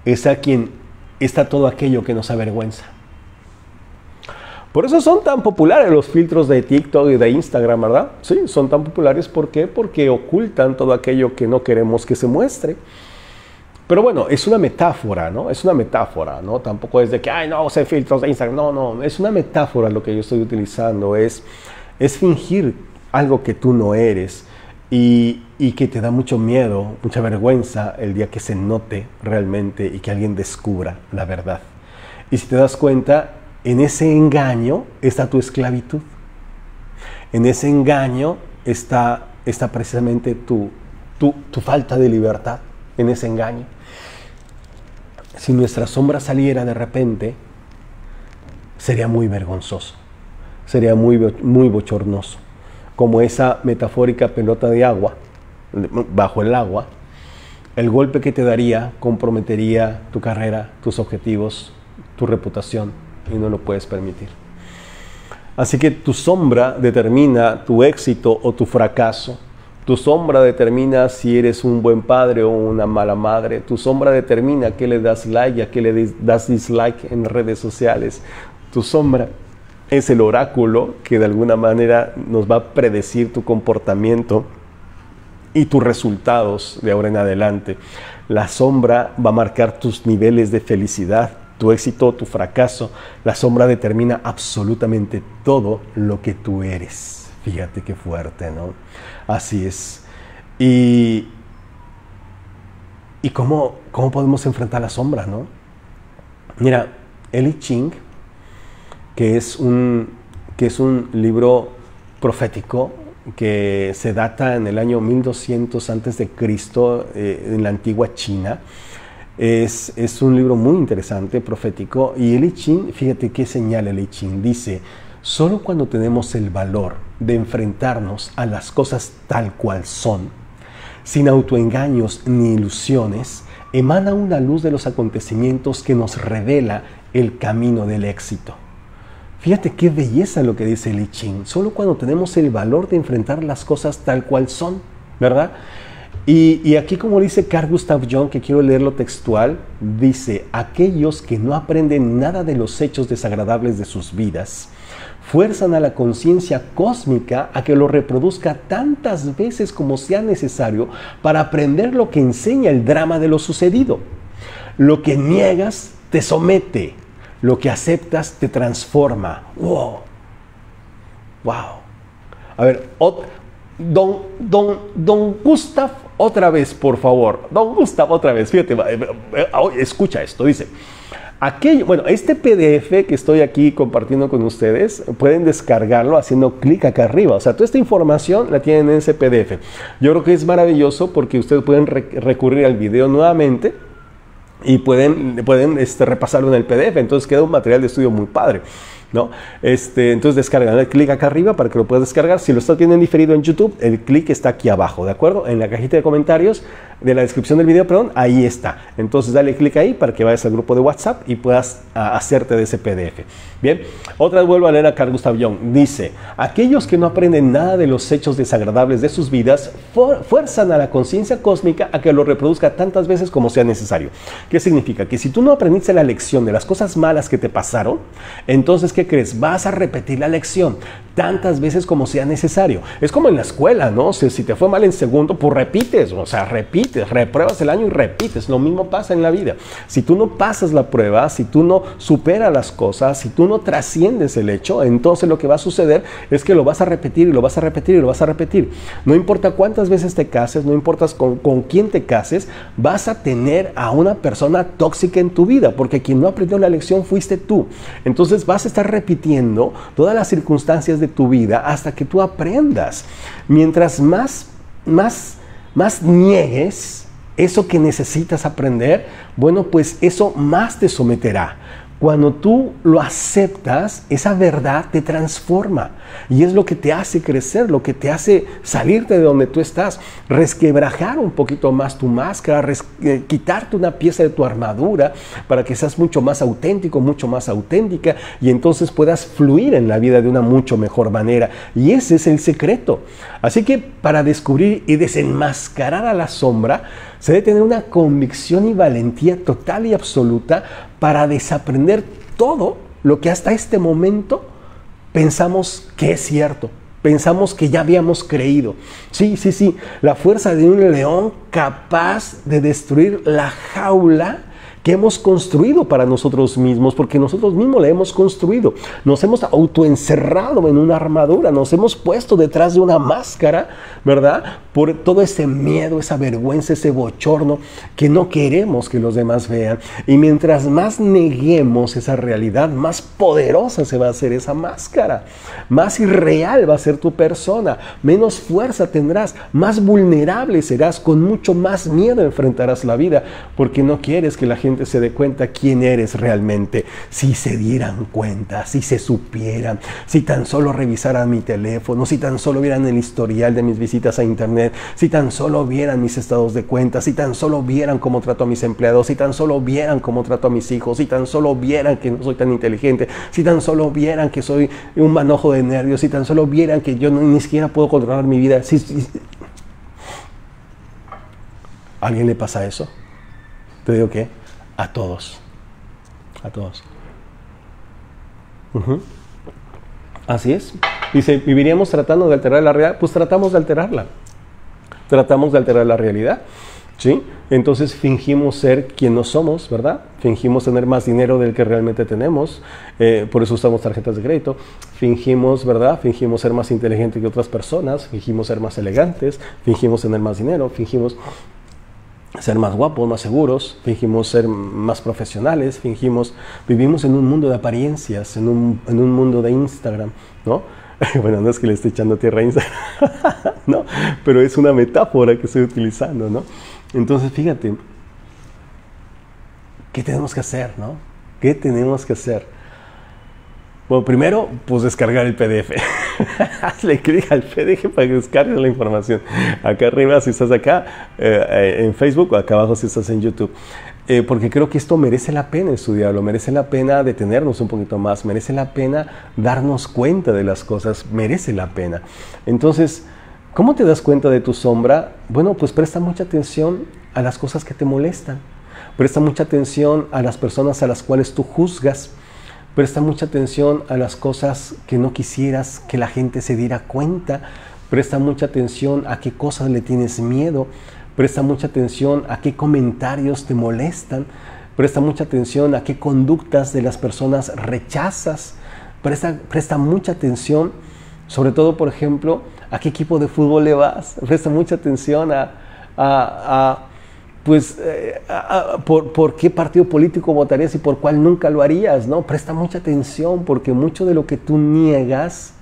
es a quien está todo aquello que nos avergüenza. Por eso son tan populares los filtros de TikTok y de Instagram, ¿verdad? Sí, son tan populares. ¿Por qué? Porque ocultan todo aquello que no queremos que se muestre. Pero bueno, es una metáfora, ¿no? Es una metáfora, ¿no? Tampoco es de que, ay, no, usé filtros de Instagram. No, es una metáfora lo que yo estoy utilizando. Es fingir algo que tú no eres. Y que te da mucho miedo, mucha vergüenza el día que se note realmente y que alguien descubra la verdad. Y si te das cuenta, en ese engaño está tu esclavitud. En ese engaño está está precisamente tu falta de libertad en ese engaño. Si nuestra sombra saliera de repente, sería muy vergonzoso, sería muy bochornoso, como esa metafórica pelota de agua bajo el agua. El golpe que te daría comprometería tu carrera, tus objetivos, tu reputación, y no lo puedes permitir. Así que tu sombra determina tu éxito o tu fracaso. Tu sombra determina si eres un buen padre o una mala madre. Tu sombra determina a qué le das like y a qué le das dislike en redes sociales. Tu sombra es el oráculo que de alguna manera nos va a predecir tu comportamiento y tus resultados de ahora en adelante. La sombra va a marcar tus niveles de felicidad, tu éxito, tu fracaso. La sombra determina absolutamente todo lo que tú eres. Fíjate qué fuerte, ¿no? Así es. ¿Y cómo podemos enfrentar la sombra, no? Mira, el I Ching, que es un libro profético que se data en el año 1200 a.C. En la antigua China. Es un libro muy interesante, profético. Y el I Ching, fíjate qué señala el I Ching. Dice: solo cuando tenemos el valor de enfrentarnos a las cosas tal cual son, sin autoengaños ni ilusiones, emana una luz de los acontecimientos que nos revela el camino del éxito. Fíjate qué belleza lo que dice el I Ching. Solo cuando tenemos el valor de enfrentar las cosas tal cual son, ¿verdad? Y aquí, como dice Carl Gustav Jung, que quiero leerlo textual, dice: aquellos que no aprenden nada de los hechos desagradables de sus vidas, fuerzan a la conciencia cósmica a que lo reproduzca tantas veces como sea necesario para aprender lo que enseña el drama de lo sucedido. Lo que niegas te somete. Lo que aceptas te transforma. ¡Wow! ¡Wow! A ver, don Gustav, otra vez, por favor. Don Gustav, otra vez. Fíjate, escucha esto. Dice: este PDF que estoy aquí compartiendo con ustedes, pueden descargarlo haciendo clic acá arriba. O sea, toda esta información la tienen en ese PDF. Yo creo que es maravilloso porque ustedes pueden recurrir al video nuevamente y pueden repasarlo en el PDF. Entonces queda un material de estudio muy padre, ¿no? Entonces descargan el clic acá arriba para que lo puedas descargar. Si lo estás viendo en diferido en YouTube, el clic está aquí abajo, ¿de acuerdo? En la cajita de comentarios de la descripción del video, perdón, ahí está. Entonces dale clic ahí para que vayas al grupo de WhatsApp y puedas hacerte de ese PDF. Bien, otra vez vuelvo a leer a Carl Gustav Jung. Dice: aquellos que no aprenden nada de los hechos desagradables de sus vidas, fuerzan a la conciencia cósmica a que lo reproduzca tantas veces como sea necesario. ¿Qué significa? Que si tú no aprendiste la lección de las cosas malas que te pasaron, entonces, ¿qué crees? Vas a repetir la lección tantas veces como sea necesario. Es como en la escuela, ¿no? O sea, si te fue mal en segundo, pues repites, o sea, repruebas el año y repites. Lo mismo pasa en la vida. Si tú no pasas la prueba, si tú no superas las cosas, si tú no trasciendes el hecho, entonces lo que va a suceder es que lo vas a repetir y lo vas a repetir y lo vas a repetir. No importa cuántas veces te cases, no importa con quién te cases, vas a tener a una persona tóxica en tu vida, porque quien no aprendió la lección fuiste tú. Entonces vas a estar repitiendo todas las circunstancias de tu vida hasta que tú aprendas. Mientras más niegues eso que necesitas aprender, bueno, pues eso más te someterá. Cuando tú lo aceptas, esa verdad te transforma y es lo que te hace crecer, lo que te hace salirte de donde tú estás, resquebrajar un poquito más tu máscara, quitarte una pieza de tu armadura para que seas mucho más auténtico, mucho más auténtica y entonces puedas fluir en la vida de una mucho mejor manera. Y ese es el secreto. Así que para descubrir y desenmascarar a la sombra, se debe tener una convicción y valentía total y absoluta para desaprender todo lo que hasta este momento pensamos que es cierto, pensamos que ya habíamos creído. Sí, la fuerza de un león capaz de destruir la jaula que hemos construido para nosotros mismos, porque nosotros mismos la hemos construido. Nos hemos autoencerrado en una armadura, nos hemos puesto detrás de una máscara, ¿verdad? Por todo ese miedo, esa vergüenza, ese bochorno que no queremos que los demás vean. Y mientras más neguemos esa realidad, más poderosa se va a hacer esa máscara, más irreal va a ser tu persona, menos fuerza tendrás, más vulnerable serás, con mucho más miedo enfrentarás la vida, porque no quieres que la gente se dé cuenta quién eres realmente. Si se dieran cuenta, si se supieran, si tan solo revisaran mi teléfono, si tan solo vieran el historial de mis visitas a internet, si tan solo vieran mis estados de cuenta, si tan solo vieran cómo trato a mis empleados, si tan solo vieran cómo trato a mis hijos, si tan solo vieran que no soy tan inteligente, si tan solo vieran que soy un manojo de nervios, si tan solo vieran que yo ni siquiera puedo controlar mi vida. ¿A alguien le pasa eso? Te digo que a todos. A todos. Así es. Dice, ¿viviríamos tratando de alterar la realidad? Pues tratamos de alterarla. Tratamos de alterar la realidad. ¿Sí? Entonces fingimos ser quien no somos, ¿verdad? Fingimos tener más dinero del que realmente tenemos, por eso usamos tarjetas de crédito. Fingimos, ¿verdad? Fingimos ser más inteligentes que otras personas, fingimos ser más elegantes, fingimos tener más dinero, fingimos ser más guapos, más seguros, fingimos ser más profesionales, vivimos en un mundo de apariencias, en un mundo de Instagram, ¿no? Bueno, no es que le esté echando tierra a Instagram, ¿no? Pero es una metáfora que estoy utilizando, ¿no? Entonces, fíjate, ¿qué tenemos que hacer, no? ¿Qué tenemos que hacer? Bueno, primero, pues descargar el PDF. Hazle clic al PDF para que descargues la información. Acá arriba si estás acá en Facebook, o acá abajo si estás en YouTube. Porque creo que esto merece la pena estudiarlo, merece la pena detenernos un poquito más, merece la pena darnos cuenta de las cosas, merece la pena. Entonces, ¿cómo te das cuenta de tu sombra? Bueno, pues presta mucha atención a las cosas que te molestan. Presta mucha atención a las personas a las cuales tú juzgas. Presta mucha atención a las cosas que no quisieras que la gente se diera cuenta. Presta mucha atención a qué cosas le tienes miedo. Presta mucha atención a qué comentarios te molestan. Presta mucha atención a qué conductas de las personas rechazas. Presta mucha atención, sobre todo, por ejemplo, a qué equipo de fútbol le vas. Presta mucha atención por qué partido político votarías y por cuál nunca lo harías, ¿no? Presta mucha atención, porque mucho de lo que tú niegas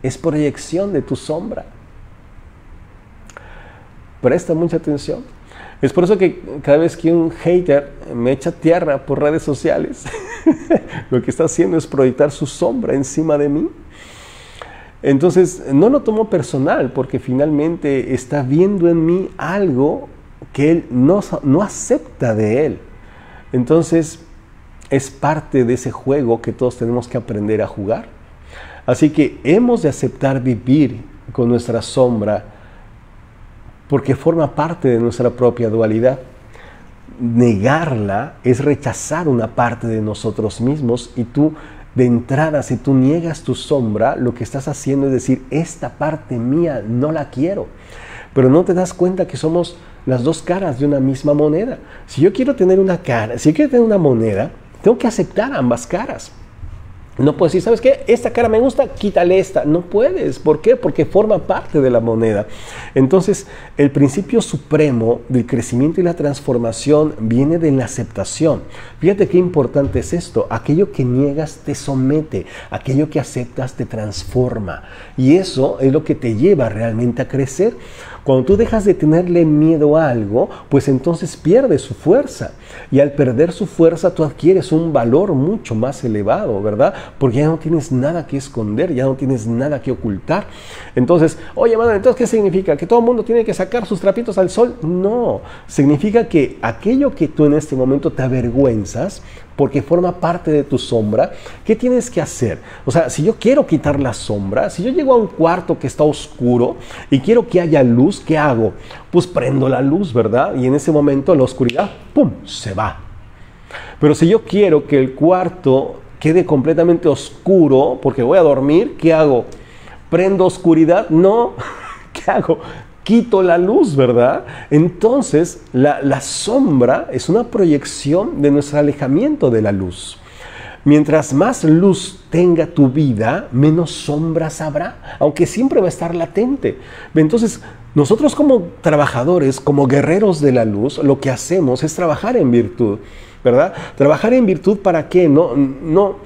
es proyección de tu sombra. Presta mucha atención. Es por eso que cada vez que un hater me echa tierra por redes sociales, lo que está haciendo es proyectar su sombra encima de mí. Entonces, no lo tomo personal, porque finalmente está viendo en mí algo que él no acepta de él. Entonces, es parte de ese juego que todos tenemos que aprender a jugar. Así que hemos de aceptar vivir con nuestra sombra, porque forma parte de nuestra propia dualidad. Negarla es rechazar una parte de nosotros mismos, y tú, de entrada, si tú niegas tu sombra, lo que estás haciendo es decir, esta parte mía no la quiero. Pero no te das cuenta que somos las dos caras de una misma moneda. Si yo quiero tener una cara, si yo quiero tener una moneda, tengo que aceptar ambas caras. No puedes decir, ¿sabes qué? Esta cara me gusta, quítale esta. No puedes. ¿Por qué? Porque forma parte de la moneda. Entonces, el principio supremo del crecimiento y la transformación viene de la aceptación. Fíjate qué importante es esto. Aquello que niegas te somete. Aquello que aceptas te transforma. Y eso es lo que te lleva realmente a crecer. Cuando tú dejas de tenerle miedo a algo, pues entonces pierde su fuerza. Y al perder su fuerza, tú adquieres un valor mucho más elevado, ¿verdad? Porque ya no tienes nada que esconder, ya no tienes nada que ocultar. Entonces, oye, Manuel, ¿entonces qué significa? ¿Que todo el mundo tiene que sacar sus trapitos al sol? No, significa que aquello que tú en este momento te avergüenzas, porque forma parte de tu sombra, ¿qué tienes que hacer? O sea, si yo quiero quitar la sombra, si yo llego a un cuarto que está oscuro y quiero que haya luz, ¿qué hago? Pues prendo la luz, ¿verdad? Y en ese momento la oscuridad, ¡pum!, se va. Pero si yo quiero que el cuarto quede completamente oscuro porque voy a dormir, ¿qué hago? ¿Prendo oscuridad? No. ¿Qué hago? quito la luz, ¿verdad? Entonces, la sombra es una proyección de nuestro alejamiento de la luz. Mientras más luz tenga tu vida, menos sombras habrá, aunque siempre va a estar latente. Entonces, nosotros como trabajadores, como guerreros de la luz, lo que hacemos es trabajar en virtud, ¿verdad? Trabajar en virtud, ¿para qué? No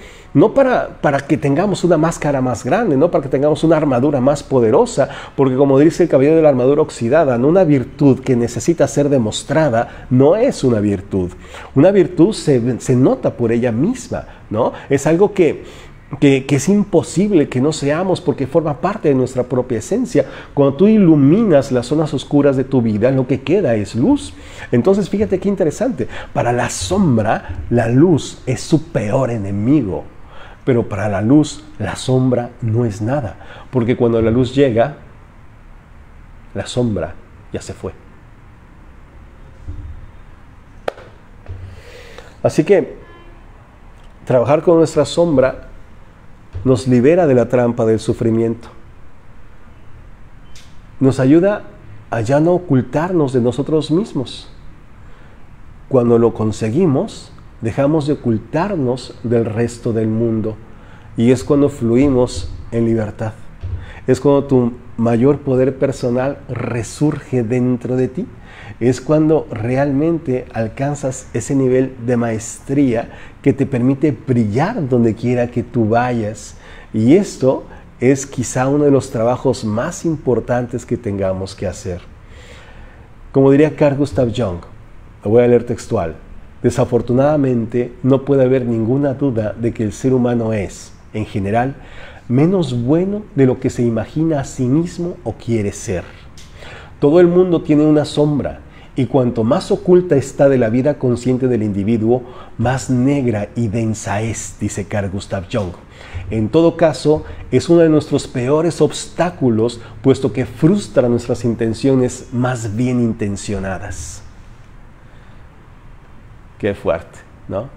para que tengamos una máscara más grande, no para que tengamos una armadura más poderosa, porque como dice el caballero de la armadura oxidada, ¿no? Una virtud que necesita ser demostrada no es una virtud. Una virtud se nota por ella misma, ¿no? Es algo que es imposible que no seamos porque forma parte de nuestra propia esencia. Cuando tú iluminas las zonas oscuras de tu vida, lo que queda es luz. Entonces, fíjate qué interesante. Para la sombra, la luz es su peor enemigo. Pero para la luz, la sombra no es nada. Porque cuando la luz llega, la sombra ya se fue. Así que, trabajar con nuestra sombra nos libera de la trampa del sufrimiento. Nos ayuda a ya no ocultarnos de nosotros mismos. Cuando lo conseguimos, dejamos de ocultarnos del resto del mundo. Y es cuando fluimos en libertad. Es cuando tu mayor poder personal resurge dentro de ti. Es cuando realmente alcanzas ese nivel de maestría que te permite brillar donde quiera que tú vayas. Y esto es quizá uno de los trabajos más importantes que tengamos que hacer. Como diría Carl Gustav Jung, lo voy a leer textual: desafortunadamente no puede haber ninguna duda de que el ser humano es, en general, menos bueno de lo que se imagina a sí mismo o quiere ser. Todo el mundo tiene una sombra, y cuanto más oculta está de la vida consciente del individuo, más negra y densa es, dice Carl Gustav Jung. En todo caso, es uno de nuestros peores obstáculos, puesto que frustra nuestras intenciones más bien intencionadas. Qué fuerte, ¿no?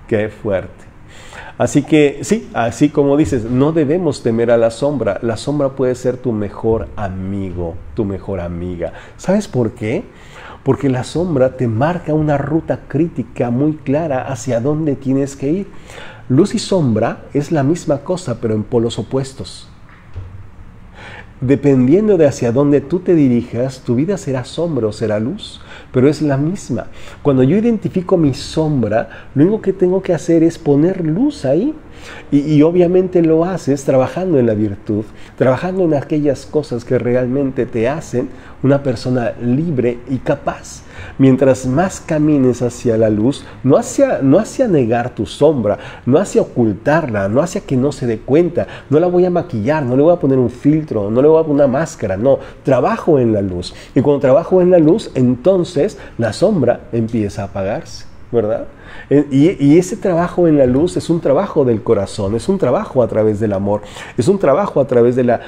Qué fuerte. Así que, sí, así como dices, no debemos temer a la sombra. La sombra puede ser tu mejor amigo, tu mejor amiga. ¿Sabes por qué? Porque la sombra te marca una ruta crítica muy clara hacia dónde tienes que ir. Luz y sombra es la misma cosa, pero en polos opuestos. Dependiendo de hacia dónde tú te dirijas, tu vida será sombra o será luz, pero es la misma. Cuando yo identifico mi sombra, lo único que tengo que hacer es poner luz ahí. Y obviamente lo haces trabajando en la virtud, trabajando en aquellas cosas que realmente te hacen una persona libre y capaz. Mientras más camines hacia la luz, no hacia negar tu sombra, no hacia ocultarla, no hacia que no se dé cuenta, no la voy a maquillar, no le voy a poner un filtro, no le voy a poner una máscara, no, trabajo en la luz. Y cuando trabajo en la luz, entonces la sombra empieza a apagarse, ¿verdad? Y ese trabajo en la luz es un trabajo del corazón, es un trabajo a través del amor, es un trabajo a través de la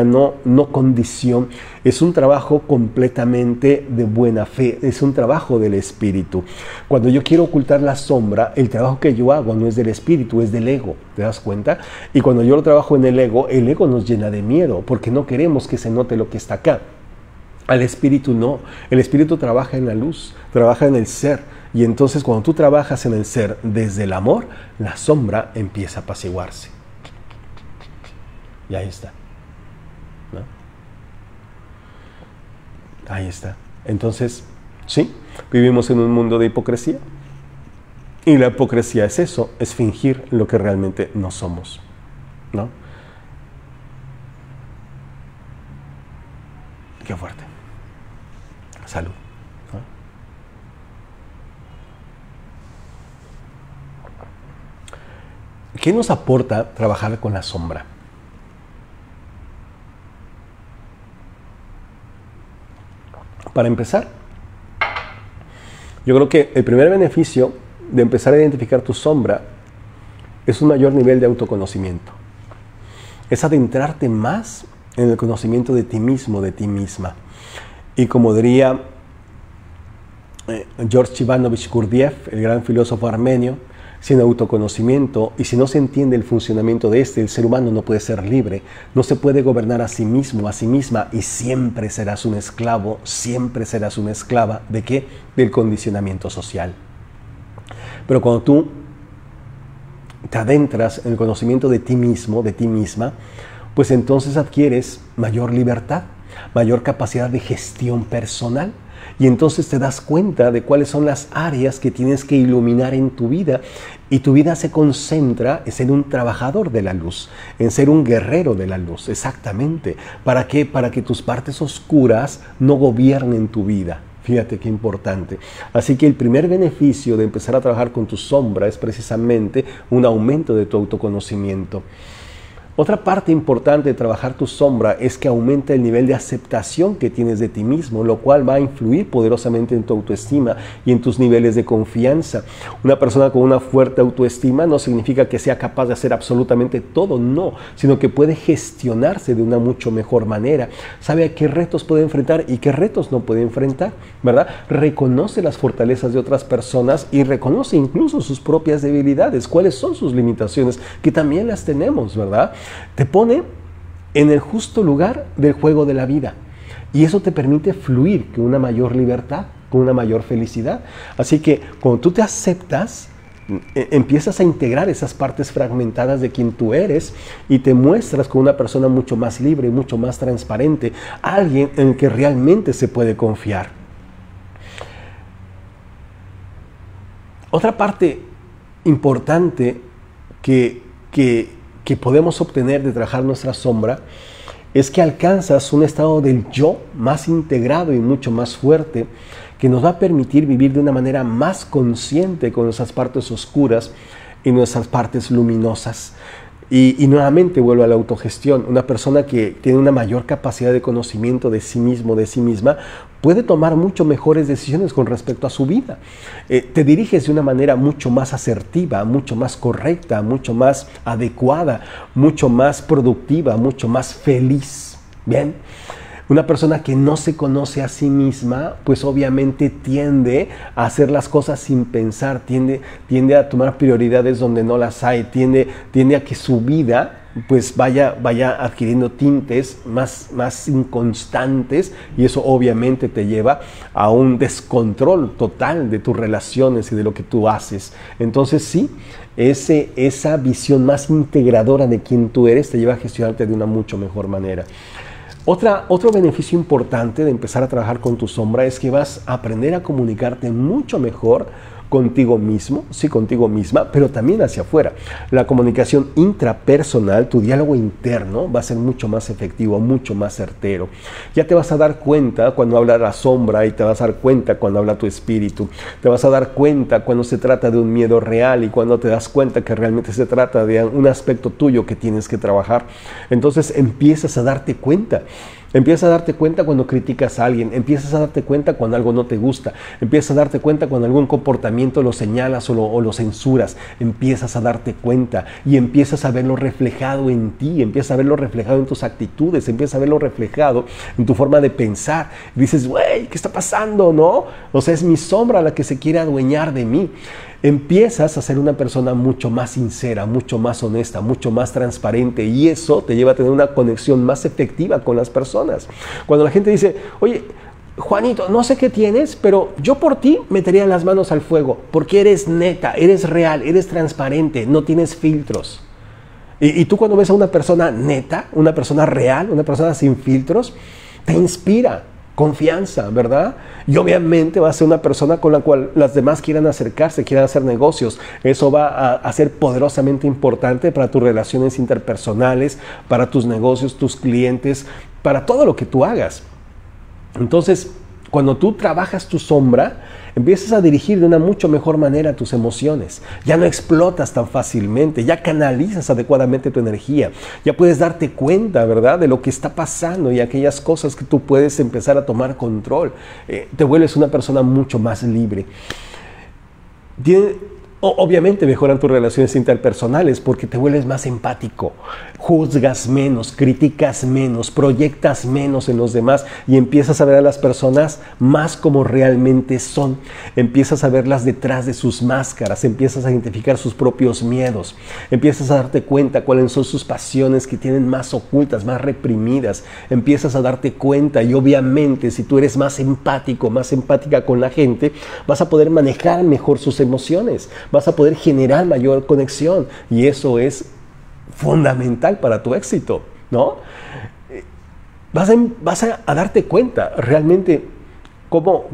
no condición, es un trabajo completamente de buena fe, es un trabajo del espíritu. Cuando yo quiero ocultar la sombra, el trabajo que yo hago no es del espíritu, es del ego, ¿te das cuenta? Y cuando yo lo trabajo en el ego nos llena de miedo, porque no queremos que se note lo que está acá. Al espíritu no, el espíritu trabaja en la luz, trabaja en el ser, y entonces cuando tú trabajas en el ser desde el amor, la sombra empieza a apaciguarse. Y ahí está, ¿no? Ahí está. Entonces, sí, vivimos en un mundo de hipocresía, y la hipocresía es eso, es fingir lo que realmente no somos, ¿no? Qué fuerte. Salud. ¿No? ¿Qué nos aporta trabajar con la sombra? Para empezar, yo creo que el primer beneficio de empezar a identificar tu sombra es un mayor nivel de autoconocimiento. Es adentrarte más en el conocimiento de ti mismo, de ti misma. Y como diría George Ivanovich Gurdjieff, el gran filósofo armenio, Sin autoconocimiento y si no se entiende el funcionamiento de el ser humano no puede ser libre, no se puede gobernar a sí mismo, a sí misma, y siempre serás un esclavo, siempre serás una esclava. ¿De qué? Del condicionamiento social. Pero cuando tú te adentras en el conocimiento de ti mismo, de ti misma, pues entonces adquieres mayor libertad, mayor capacidad de gestión personal. Y entonces te das cuenta de cuáles son las áreas que tienes que iluminar en tu vida. Y tu vida se concentra en ser un trabajador de la luz, en ser un guerrero de la luz, exactamente. ¿Para qué? Para que tus partes oscuras no gobiernen tu vida. Fíjate qué importante. Así que el primer beneficio de empezar a trabajar con tu sombra es precisamente un aumento de tu autoconocimiento. Otra parte importante de trabajar tu sombra es que aumenta el nivel de aceptación que tienes de ti mismo, lo cual va a influir poderosamente en tu autoestima y en tus niveles de confianza. Una persona con una fuerte autoestima no significa que sea capaz de hacer absolutamente todo, no, sino que puede gestionarse de una mucho mejor manera. Sabe a qué retos puede enfrentar y qué retos no puede enfrentar, ¿verdad? Reconoce las fortalezas de otras personas y reconoce incluso sus propias debilidades, cuáles son sus limitaciones, que también las tenemos, ¿verdad? Te pone en el justo lugar del juego de la vida y eso te permite fluir con una mayor libertad, con una mayor felicidad. Así que cuando tú te aceptas, empiezas a integrar esas partes fragmentadas de quien tú eres y te muestras como una persona mucho más libre, mucho más transparente, alguien en el que realmente se puede confiar. Otra parte importante que podemos obtener de trabajar nuestra sombra es que alcanzas un estado del yo más integrado y mucho más fuerte que nos va a permitir vivir de una manera más consciente con nuestras partes oscuras y nuestras partes luminosas. Y nuevamente vuelvo a la autogestión. Una persona que tiene una mayor capacidad de conocimiento de sí mismo, de sí misma, puede tomar mucho mejores decisiones con respecto a su vida. Te diriges de una manera mucho más asertiva, mucho más correcta, mucho más adecuada, mucho más productiva, mucho más feliz. ¿Bien? Una persona que no se conoce a sí misma, pues obviamente tiende a hacer las cosas sin pensar, tiende a tomar prioridades donde no las hay, tiende a que su vida pues vaya adquiriendo tintes más inconstantes y eso obviamente te lleva a un descontrol total de tus relaciones y de lo que tú haces. Entonces sí, esa visión más integradora de quién tú eres te lleva a gestionarte de una mucho mejor manera. Otro beneficio importante de empezar a trabajar con tu sombra es que vas a aprender a comunicarte mucho mejor contigo mismo, sí, contigo misma, pero también hacia afuera. La comunicación intrapersonal, tu diálogo interno, va a ser mucho más efectivo, mucho más certero. Ya te vas a dar cuenta cuando habla la sombra y te vas a dar cuenta cuando habla tu espíritu. Te vas a dar cuenta cuando se trata de un miedo real y cuando te das cuenta que realmente se trata de un aspecto tuyo que tienes que trabajar. Entonces empiezas a darte cuenta. Empiezas a darte cuenta cuando criticas a alguien, empiezas a darte cuenta cuando algo no te gusta, empiezas a darte cuenta cuando algún comportamiento lo señalas o lo censuras, empiezas a darte cuenta y empiezas a verlo reflejado en ti, empiezas a verlo reflejado en tus actitudes, empiezas a verlo reflejado en tu forma de pensar. Y dices, güey, ¿qué está pasando? ¿No? O sea, es mi sombra la que se quiere adueñar de mí. Empiezas a ser una persona mucho más sincera, mucho más honesta, mucho más transparente y eso te lleva a tener una conexión más efectiva con las personas. Cuando la gente dice, oye, Juanito, no sé qué tienes, pero yo por ti metería las manos al fuego porque eres neta, eres real, eres transparente, no tienes filtros. Y tú cuando ves a una persona neta, una persona real, una persona sin filtros, te inspira confianza, ¿verdad? Y obviamente va a ser una persona con la cual las demás quieran acercarse, quieran hacer negocios. Eso va a ser poderosamente importante para tus relaciones interpersonales, para tus negocios, tus clientes, para todo lo que tú hagas. Entonces, cuando tú trabajas tu sombra, empiezas a dirigir de una mucho mejor manera tus emociones. Ya no explotas tan fácilmente, ya canalizas adecuadamente tu energía, ya puedes darte cuenta, ¿verdad?, de lo que está pasando y aquellas cosas que tú puedes empezar a tomar control. Te vuelves una persona mucho más libre. Obviamente mejoran tus relaciones interpersonales porque te vuelves más empático, juzgas menos, criticas menos, proyectas menos en los demás y empiezas a ver a las personas más como realmente son. Empiezas a verlas detrás de sus máscaras, empiezas a identificar sus propios miedos, empiezas a darte cuenta cuáles son sus pasiones que tienen más ocultas, más reprimidas, empiezas a darte cuenta y obviamente si tú eres más empático, más empática con la gente, vas a poder manejar mejor sus emociones, vas a poder generar mayor conexión y eso es fundamental para tu éxito, ¿no? Vas a darte cuenta realmente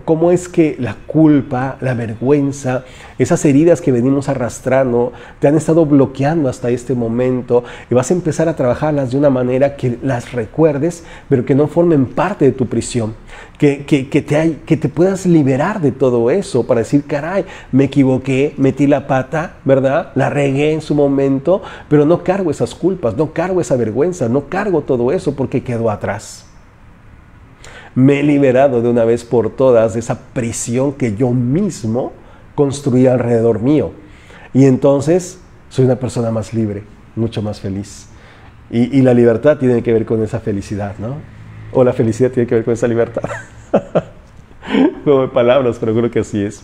cómo es que la culpa, la vergüenza, esas heridas que venimos arrastrando te han estado bloqueando hasta este momento y vas a empezar a trabajarlas de una manera que las recuerdes, pero que no formen parte de tu prisión, que te puedas liberar de todo eso para decir, caray, me equivoqué, metí la pata, ¿verdad? La regué en su momento, pero no cargo esas culpas, no cargo esa vergüenza, no cargo todo eso porque quedó atrás. Me he liberado de una vez por todas de esa prisión que yo mismo construí alrededor mío. Y entonces soy una persona más libre, mucho más feliz. Y la libertad tiene que ver con esa felicidad, ¿no? O la felicidad tiene que ver con esa libertad. No de palabras, pero creo que así es.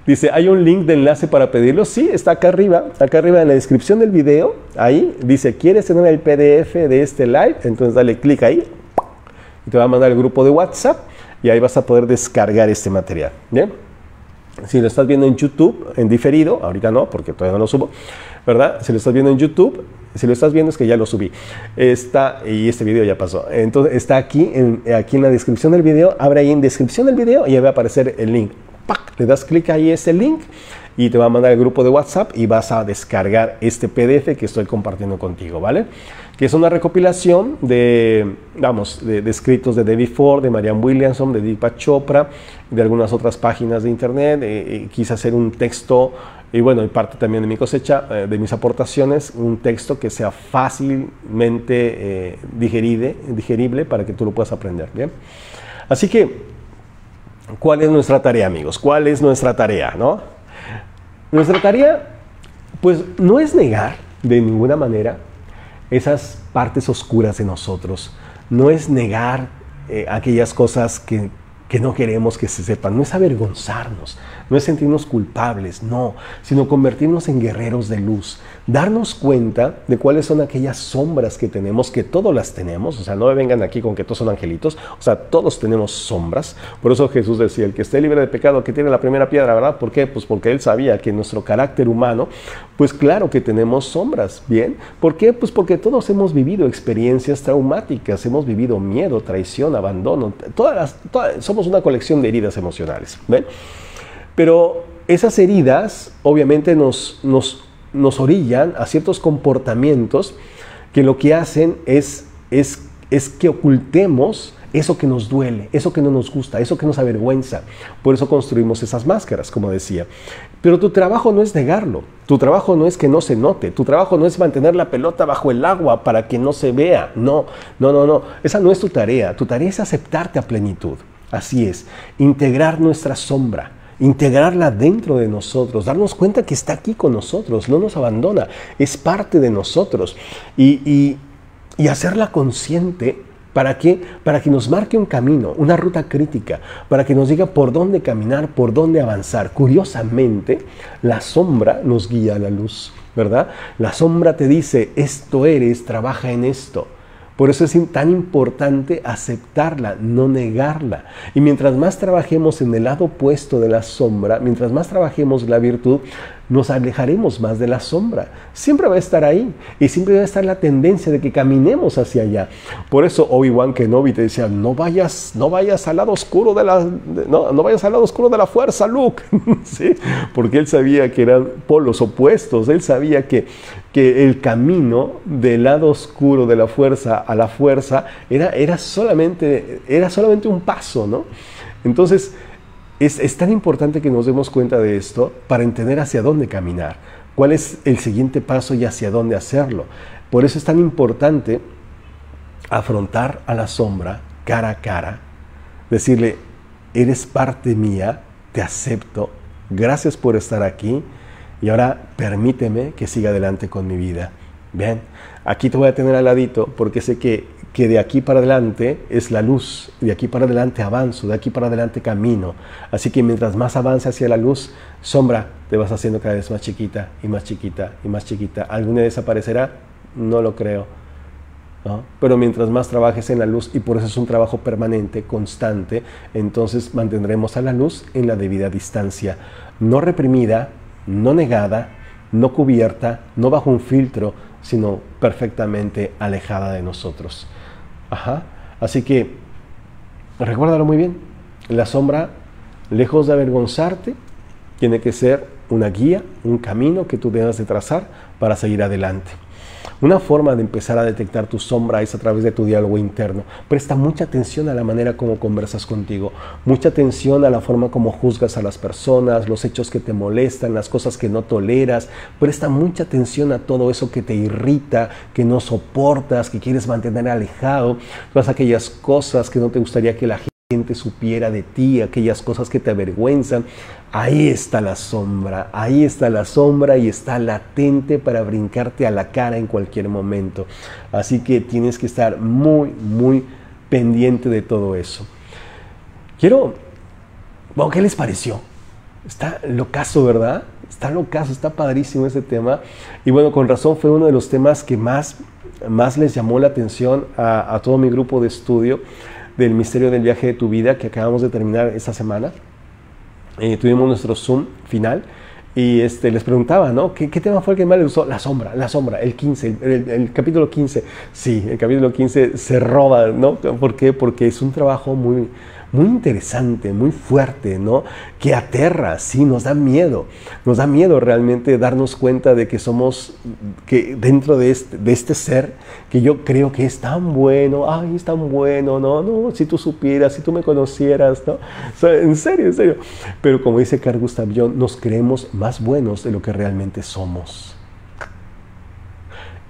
Dice, ¿hay un link de enlace para pedirlo? Sí, está acá arriba en la descripción del video. Ahí dice, ¿quieres tener el PDF de este live? Entonces dale clic ahí. Te va a mandar el grupo de WhatsApp y ahí vas a poder descargar este material. ¿Bien? Si lo estás viendo en YouTube, en diferido, ahorita no, porque todavía no lo subo, ¿verdad? Si lo estás viendo en YouTube, si lo estás viendo es que ya lo subí. Y este video ya pasó. Entonces está aquí en la descripción del video, abre ahí en descripción del video y ahí va a aparecer el link. ¡Pac! Le das clic ahí a ese link y te va a mandar el grupo de WhatsApp y vas a descargar este PDF que estoy compartiendo contigo, ¿vale? Que es una recopilación de escritos de David Ford, de Marianne Williamson, de Deepak Chopra, de algunas otras páginas de internet. Quise hacer un texto, y bueno, y parte también de mi cosecha, de mis aportaciones, un texto que sea fácilmente digerible para que tú lo puedas aprender, ¿bien? Así que, ¿cuál es nuestra tarea, amigos? ¿Cuál es nuestra tarea, no? Nuestra tarea, pues, no es negar de ninguna manera esas partes oscuras de nosotros, no es negar aquellas cosas que no queremos que se sepan, no es avergonzarnos, no es sentirnos culpables, no, sino convertirnos en guerreros de luz, darnos cuenta de cuáles son aquellas sombras que tenemos, que todos las tenemos, o sea, no me vengan aquí con que todos son angelitos, o sea, todos tenemos sombras. Por eso Jesús decía, el que esté libre de pecado, que tiene la primera piedra, ¿verdad? ¿Por qué? Pues porque Él sabía que nuestro carácter humano, pues claro que tenemos sombras, ¿bien? ¿Por qué? Pues porque todos hemos vivido experiencias traumáticas, hemos vivido miedo, traición, abandono, somos una colección de heridas emocionales, ¿ven? Pero esas heridas obviamente nos orillan a ciertos comportamientos que lo que hacen es que ocultemos eso que nos duele, eso que no nos gusta, eso que nos avergüenza. Por eso construimos esas máscaras, como decía. Pero tu trabajo no es negarlo, tu trabajo no es que no se note, tu trabajo no es mantener la pelota bajo el agua para que no se vea. No. Esa no es tu tarea es aceptarte a plenitud. Así es, integrar nuestra sombra, integrarla dentro de nosotros, darnos cuenta que está aquí con nosotros, no nos abandona, es parte de nosotros y hacerla consciente. ¿Para qué? Para que nos marque un camino, una ruta crítica, para que nos diga por dónde caminar, por dónde avanzar. Curiosamente, la sombra nos guía a la luz, ¿verdad? La sombra te dice, esto eres, trabaja en esto. Por eso es tan importante aceptarla, no negarla. Y mientras más trabajemos en el lado opuesto de la sombra, mientras más trabajemos la virtud, nos alejaremos más de la sombra. Siempre va a estar ahí y siempre va a estar la tendencia de que caminemos hacia allá. Por eso Obi-Wan Kenobi te decía, no vayas al lado oscuro no vayas al lado oscuro de la fuerza, Luke. ¿Sí? Porque él sabía que eran polos opuestos. Él sabía que el camino del lado oscuro de la fuerza a la fuerza era solamente un paso, ¿no? Entonces, es tan importante que nos demos cuenta de esto para entender hacia dónde caminar, cuál es el siguiente paso y hacia dónde hacerlo. Por eso es tan importante afrontar a la sombra cara a cara, decirle, eres parte mía, te acepto, gracias por estar aquí y ahora permíteme que siga adelante con mi vida. Bien, aquí te voy a tener al ladito porque sé que de aquí para adelante es la luz, de aquí para adelante avanzo, de aquí para adelante camino. Así que mientras más avance hacia la luz, sombra, te vas haciendo cada vez más chiquita y más chiquita y más chiquita. ¿Alguna desaparecerá? No lo creo, ¿no? Pero mientras más trabajes en la luz, y por eso es un trabajo permanente, constante, entonces mantendremos a la luz en la debida distancia, no reprimida, no negada, no cubierta, no bajo un filtro, sino perfectamente alejada de nosotros. Así que recuérdalo muy bien, la sombra, lejos de avergonzarte, tiene que ser una guía, un camino que tú debas de trazar para seguir adelante. Una forma de empezar a detectar tu sombra es a través de tu diálogo interno. Presta mucha atención a la manera como conversas contigo, mucha atención a la forma como juzgas a las personas, los hechos que te molestan, las cosas que no toleras. Presta mucha atención a todo eso que te irrita, que no soportas, que quieres mantener alejado, todas aquellas cosas que no te gustaría que la gente supiera de ti, aquellas cosas que te avergüenzan. Ahí está la sombra, ahí está la sombra y está latente para brincarte a la cara en cualquier momento. Así que tienes que estar muy, muy pendiente de todo eso. Bueno, ¿qué les pareció? Está locazo, ¿verdad? Está locazo, está padrísimo ese tema. Y bueno, con razón fue uno de los temas que más les llamó la atención a todo mi grupo de estudio del misterio del viaje de tu vida que acabamos de terminar esta semana. Tuvimos nuestro Zoom final y les preguntaba, ¿no? ¿Qué tema fue el que más les gustó? La sombra, el 15, el capítulo 15. Sí, el capítulo 15 se roba, ¿no? ¿Por qué? Porque es un trabajo muy interesante, muy fuerte, ¿no? Que aterra, sí, nos da miedo realmente darnos cuenta de que somos, que dentro de este ser, que yo creo que es tan bueno, es tan bueno, no, si tú supieras, si tú me conocieras, ¿no? O sea, en serio, pero como dice Carl Gustav Jung, nos creemos más buenos de lo que realmente somos.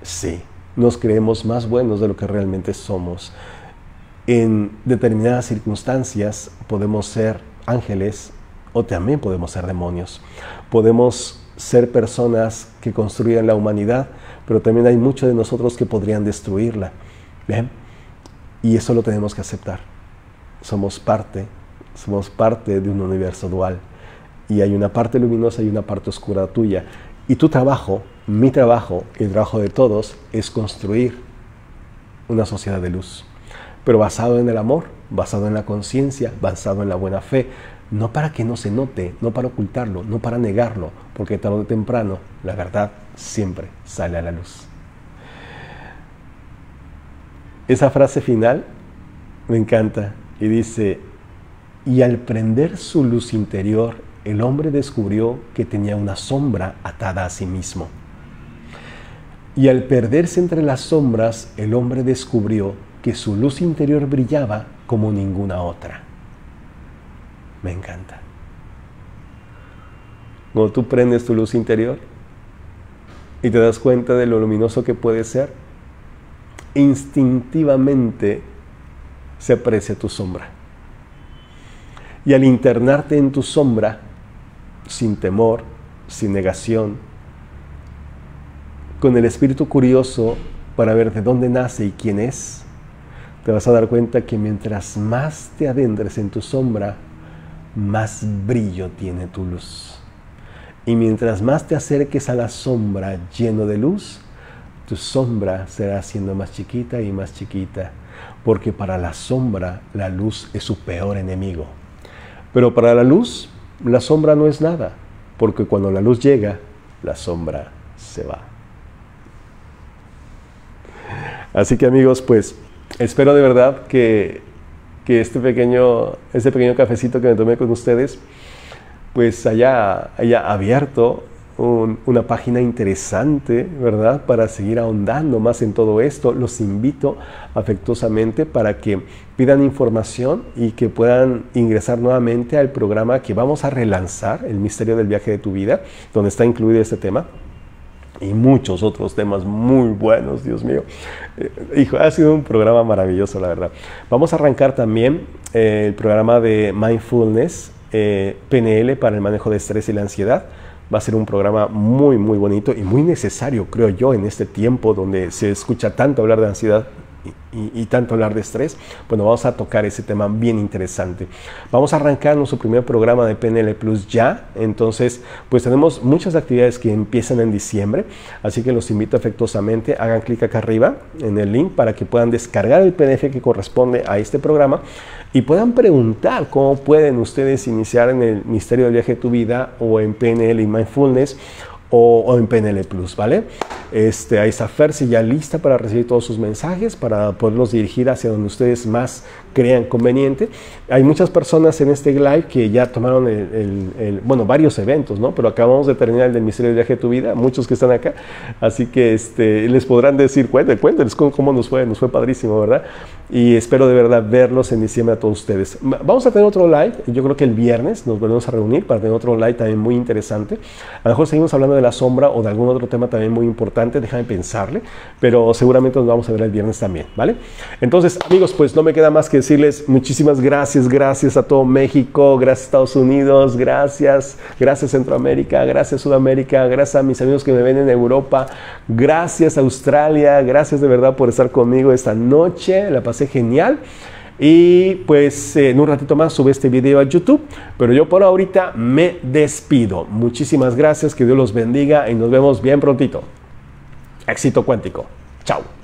Sí, nos creemos más buenos de lo que realmente somos. En determinadas circunstancias podemos ser ángeles o también podemos ser demonios. Podemos ser personas que construyan la humanidad, pero también hay muchos de nosotros que podrían destruirla. ¿Bien? Y eso lo tenemos que aceptar. Somos parte de un universo dual. Y hay una parte luminosa y una parte oscura tuya. Y tu trabajo, mi trabajo y el trabajo de todos es construir una sociedad de luz. Pero basado en el amor, basado en la conciencia, basado en la buena fe, no para que no se note, no para ocultarlo, no para negarlo, porque tarde o temprano la verdad siempre sale a la luz. Esa frase final me encanta y dice: y al prender su luz interior, el hombre descubrió que tenía una sombra atada a sí mismo. Y al perderse entre las sombras, el hombre descubrió que su luz interior brillaba como ninguna otra. Me encanta. Cuando tú prendes tu luz interior y te das cuenta de lo luminoso que puede ser, instintivamente se aprecia tu sombra. Y al internarte en tu sombra, sin temor, sin negación, con el espíritu curioso para ver de dónde nace y quién es, te vas a dar cuenta que mientras más te adentres en tu sombra, más brillo tiene tu luz. Y mientras más te acerques a la sombra lleno de luz, tu sombra será siendo más chiquita y más chiquita, porque para la sombra la luz es su peor enemigo. Pero para la luz, la sombra no es nada, porque cuando la luz llega, la sombra se va. Así que amigos, pues espero de verdad que este pequeño cafecito que me tomé con ustedes pues haya abierto una página interesante, ¿verdad? Para seguir ahondando más en todo esto. Los invito afectuosamente para que pidan información y que puedan ingresar nuevamente al programa que vamos a relanzar, El Misterio del Viaje de tu Vida, donde está incluido este tema. Y muchos otros temas muy buenos, Dios mío. Hijo, ha sido un programa maravilloso, la verdad. Vamos a arrancar también el programa de Mindfulness, PNL para el manejo de estrés y la ansiedad, Va a ser un programa muy, muy bonito y muy necesario, creo yo, en este tiempo donde se escucha tanto hablar de ansiedad y tanto hablar de estrés. Bueno, vamos a tocar ese tema bien interesante. Vamos a arrancar nuestro primer programa de PNL Plus ya. Entonces, pues tenemos muchas actividades que empiezan en diciembre, así que los invito afectuosamente, hagan clic acá arriba en el link para que puedan descargar el PDF que corresponde a este programa y puedan preguntar cómo pueden ustedes iniciar en el Misterio del Viaje de tu Vida o en PNL y Mindfulness o en PNL Plus, ¿vale? Ahí está Fersi ya lista para recibir todos sus mensajes, para poderlos dirigir hacia donde ustedes más crean conveniente. Hay muchas personas en este live que ya tomaron bueno, varios eventos, ¿no? Pero acabamos de terminar el del Misterio del Viaje de tu Vida, muchos que están acá, así que les podrán decir, cuéntenles cómo nos fue padrísimo, ¿verdad? Y espero de verdad verlos en diciembre a todos ustedes. Vamos a tener otro live, yo creo que el viernes nos volvemos a reunir para tener otro live también muy interesante. A lo mejor seguimos hablando de la sombra o de algún otro tema también muy importante, déjame pensarle, pero seguramente nos vamos a ver el viernes también, ¿vale? Entonces, amigos, pues no me queda más que decirles muchísimas gracias a todo México, gracias Estados Unidos, gracias Centroamérica, gracias Sudamérica, gracias a mis amigos que me ven en Europa, gracias Australia, gracias de verdad por estar conmigo esta noche, la pasé genial. Y pues en un ratito más sube este video a YouTube, pero yo por ahorita me despido. Muchísimas gracias, que Dios los bendiga y nos vemos bien prontito. Éxito cuántico. Chao.